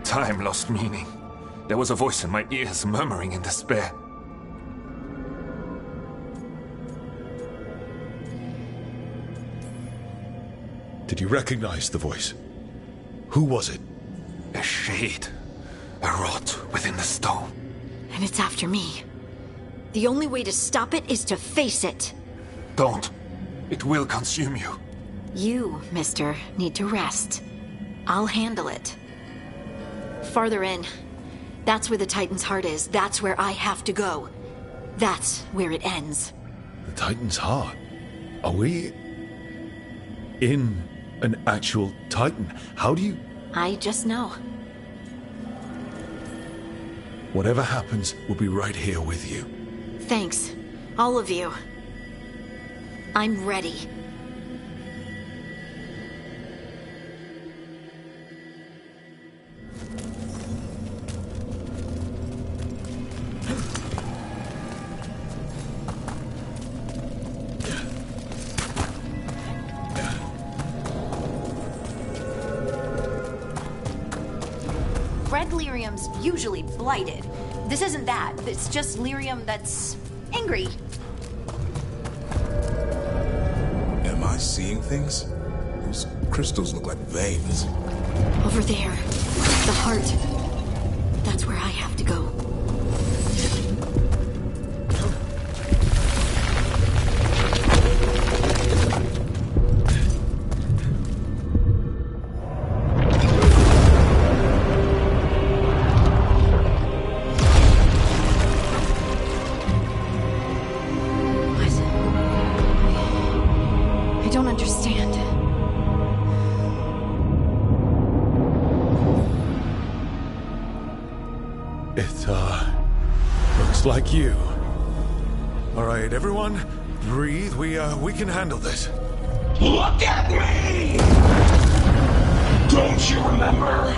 Time lost meaning. There was a voice in my ears murmuring in despair. Did you recognize the voice? Who was it? A shade. A rot within the stone. And it's after me. The only way to stop it is to face it. Don't. It will consume you. You, mister, need to rest. I'll handle it. Farther in. That's where the Titan's heart is. That's where I have to go. That's where it ends. The Titan's heart? Are we in an actual Titan? How do you... I just know. Whatever happens, we'll be right here with you. Thanks. All of you. I'm ready. Red lyrium's usually blighted. This isn't that. It's just lyrium that's angry. Am I seeing things? Those crystals look like veins. Over there. The heart. That's where I have to go. Looks like you. All right, everyone, breathe. We can handle this. Look at me! Don't you remember?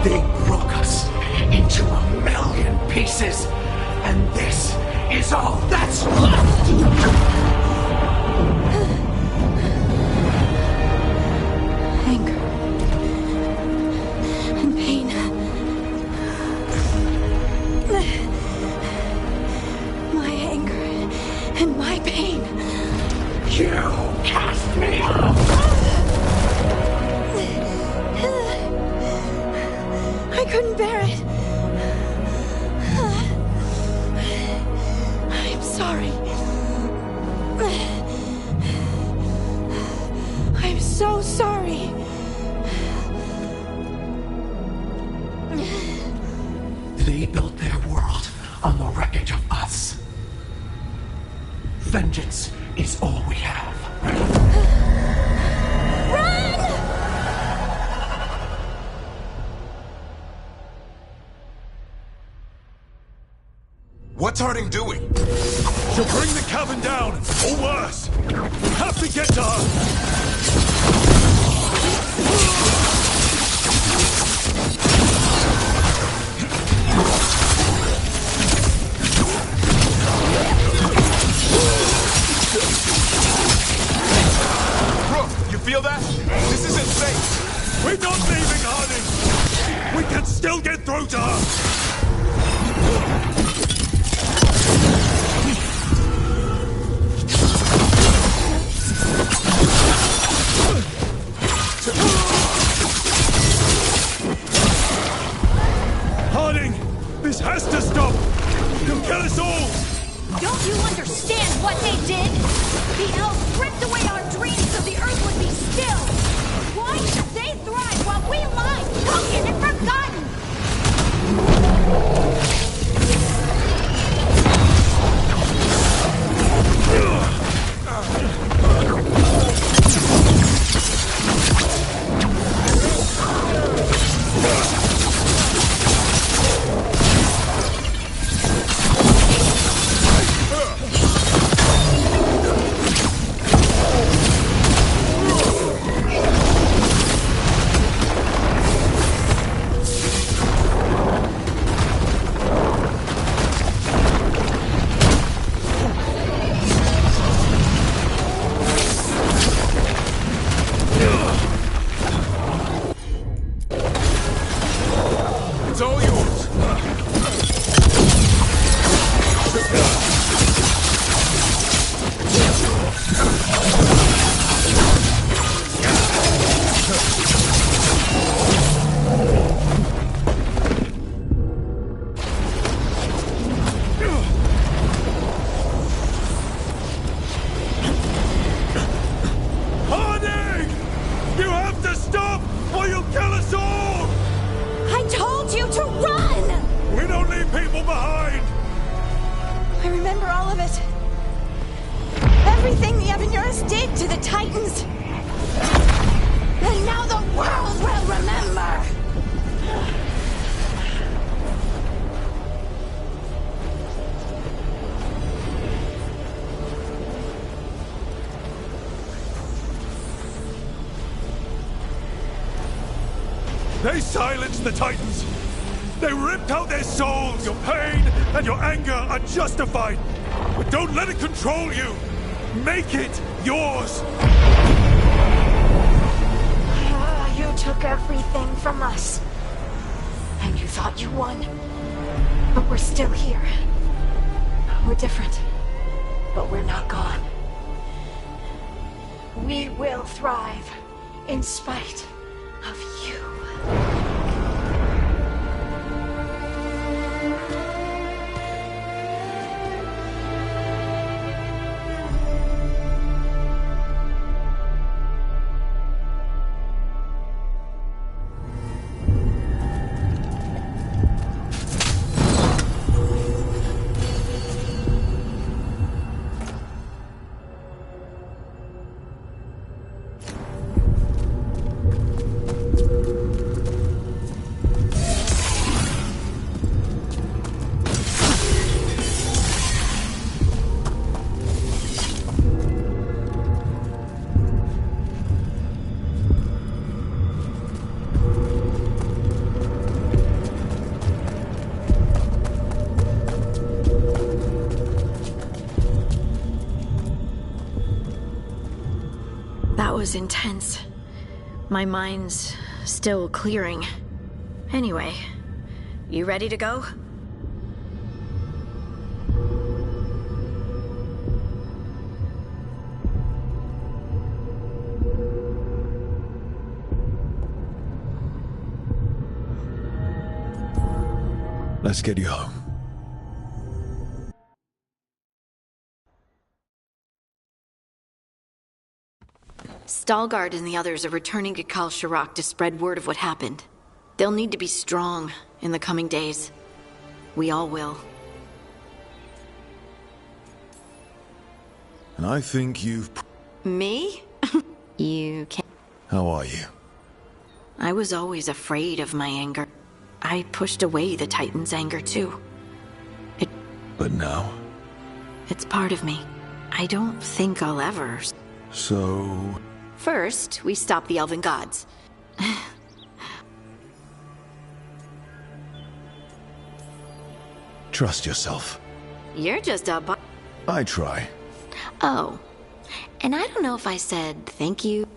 They broke us into 1,000,000 pieces, and this is all that's left! Anger and pain. My anger and my pain. You cast me off! I couldn't bear it. I'm sorry. I'm so sorry. They built their world on the wreckage of us. Vengeance is all we have. What's Harding doing? She'll bring the cabin down, or worse. We have to get to her. You feel that? This isn't safe. We're not leaving Harding. We can still get through to her. Harding, this has to stop. They'll kill us all. Don't you understand what they did? The elves ripped away our dreams so the earth would be still. Why should they thrive while we lie, broken and forgotten? They silenced the Titans. They ripped out their souls. Your pain and your anger are justified. But don't let it control you. Make it yours. You took everything from us. And you thought you won. But we're still here. We're different. But we're not gone. We will thrive in spite of you. was intense. My mind's still clearing. Anyway, you ready to go? Let's get you home. Stalgard and the others are returning to Kal Shirak to spread word of what happened. They'll need to be strong in the coming days. We all will. And I think you've... Me? You can't... How are you? I was always afraid of my anger. I pushed away the Titan's anger too. But now? It's part of me. I don't think I'll ever... So... First, we stop the Elven Gods. Trust yourself. You're just a I try. Oh. And I don't know if I said thank you.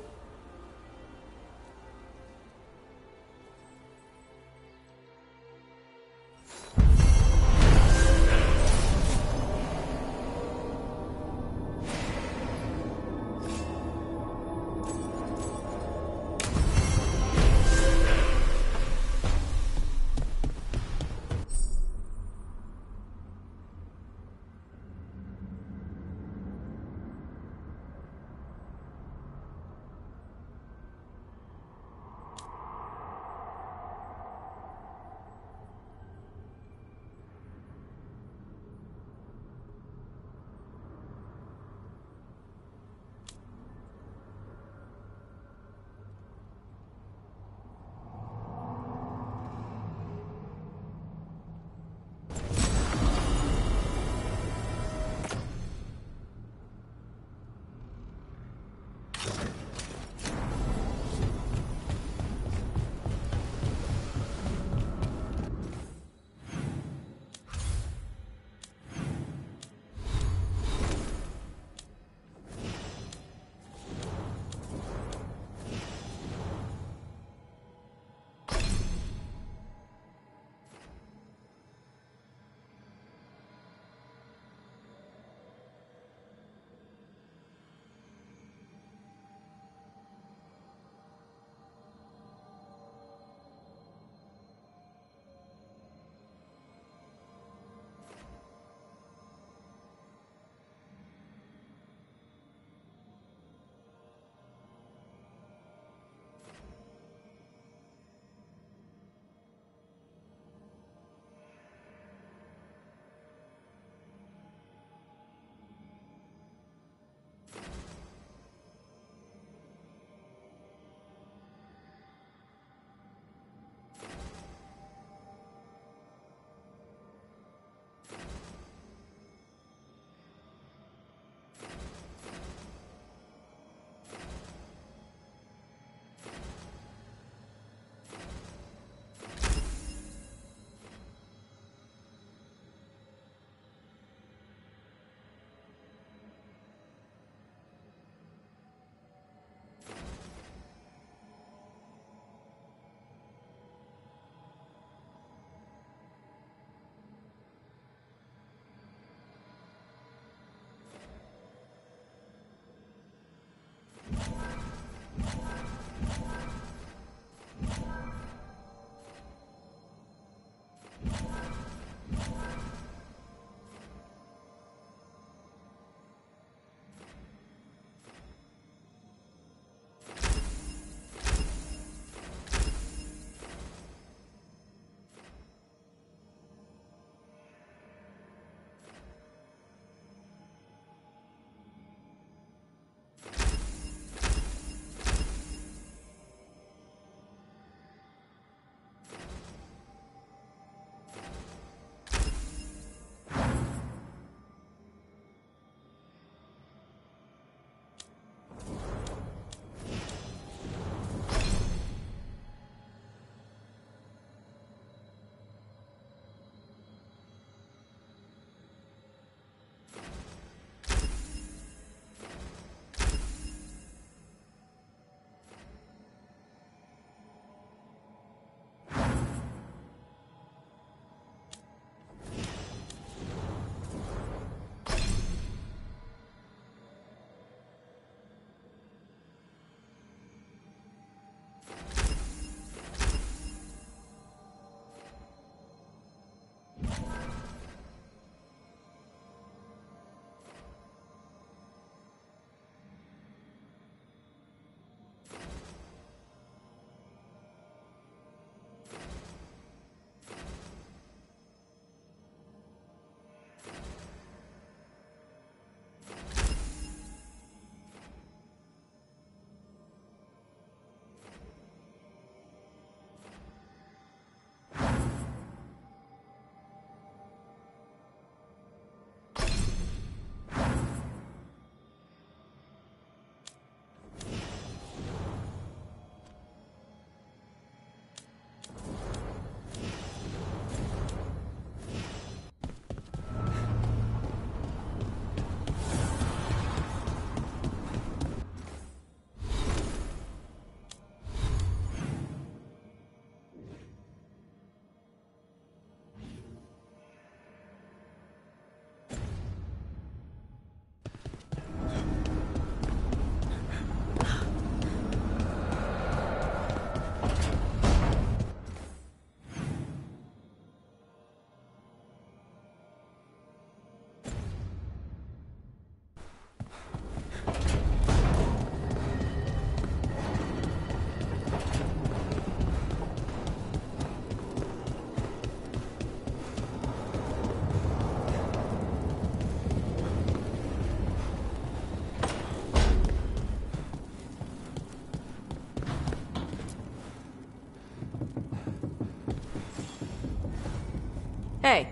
Hey,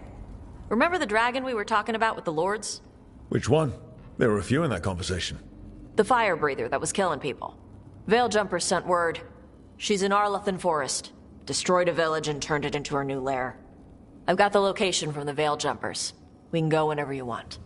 remember the dragon we were talking about with the lords? Which one? There were a few in that conversation. The fire breather that was killing people. Veiljumpers sent word. She's in Arlethan Forest. Destroyed a village and turned it into her new lair. I've got the location from the Veiljumpers. We can go whenever you want.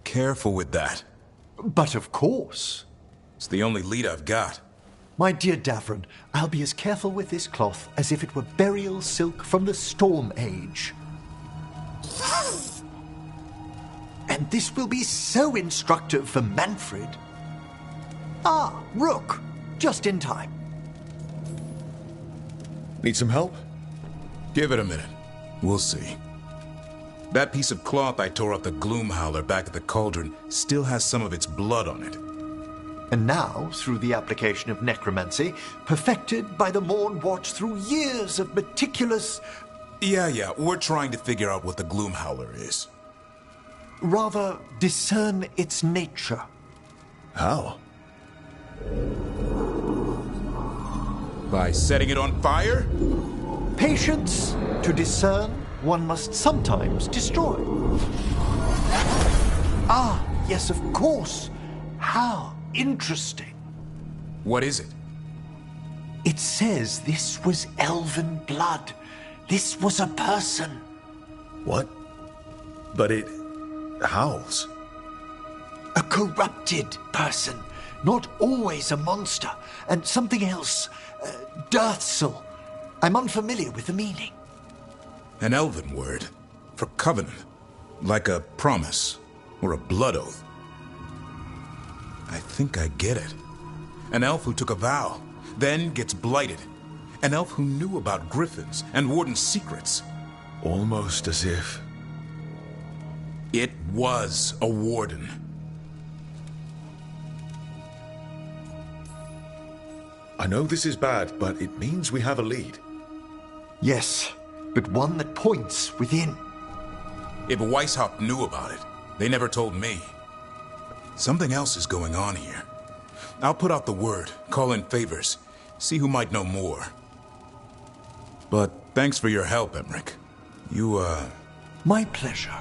Careful with that. But of course. It's the only lead I've got. My dear Davron, I'll be as careful with this cloth as if it were burial silk from the Storm Age. And this will be so instructive for Manfred. Ah, Rook, just in time. Need some help? Give it a minute. We'll see. That piece of cloth I tore off the Gloom Howler back at the cauldron still has some of its blood on it. And now, through the application of necromancy, perfected by the Morn Watch through years of meticulous... Yeah, we're trying to figure out what the Gloom Howler is. Rather, discern its nature. How? By setting it on fire? Patience. To discern, one must sometimes destroy. Ah, yes, of course. How interesting. What is it? It says this was elven blood. This was a person. What? But it howls. A corrupted person. Not always a monster. And something else. Deathsel. I'm unfamiliar with the meaning. An elven word for covenant, like a promise or a blood oath. I think I get it. An elf who took a vow, then gets blighted. An elf who knew about griffins and warden's secrets. Almost as if... It was a warden. I know this is bad, but it means we have a lead. Yes, but one that points within. If Weishaupt knew about it, they never told me. Something else is going on here. I'll put out the word, call in favors, see who might know more. But thanks for your help, Emmerich. You, My pleasure.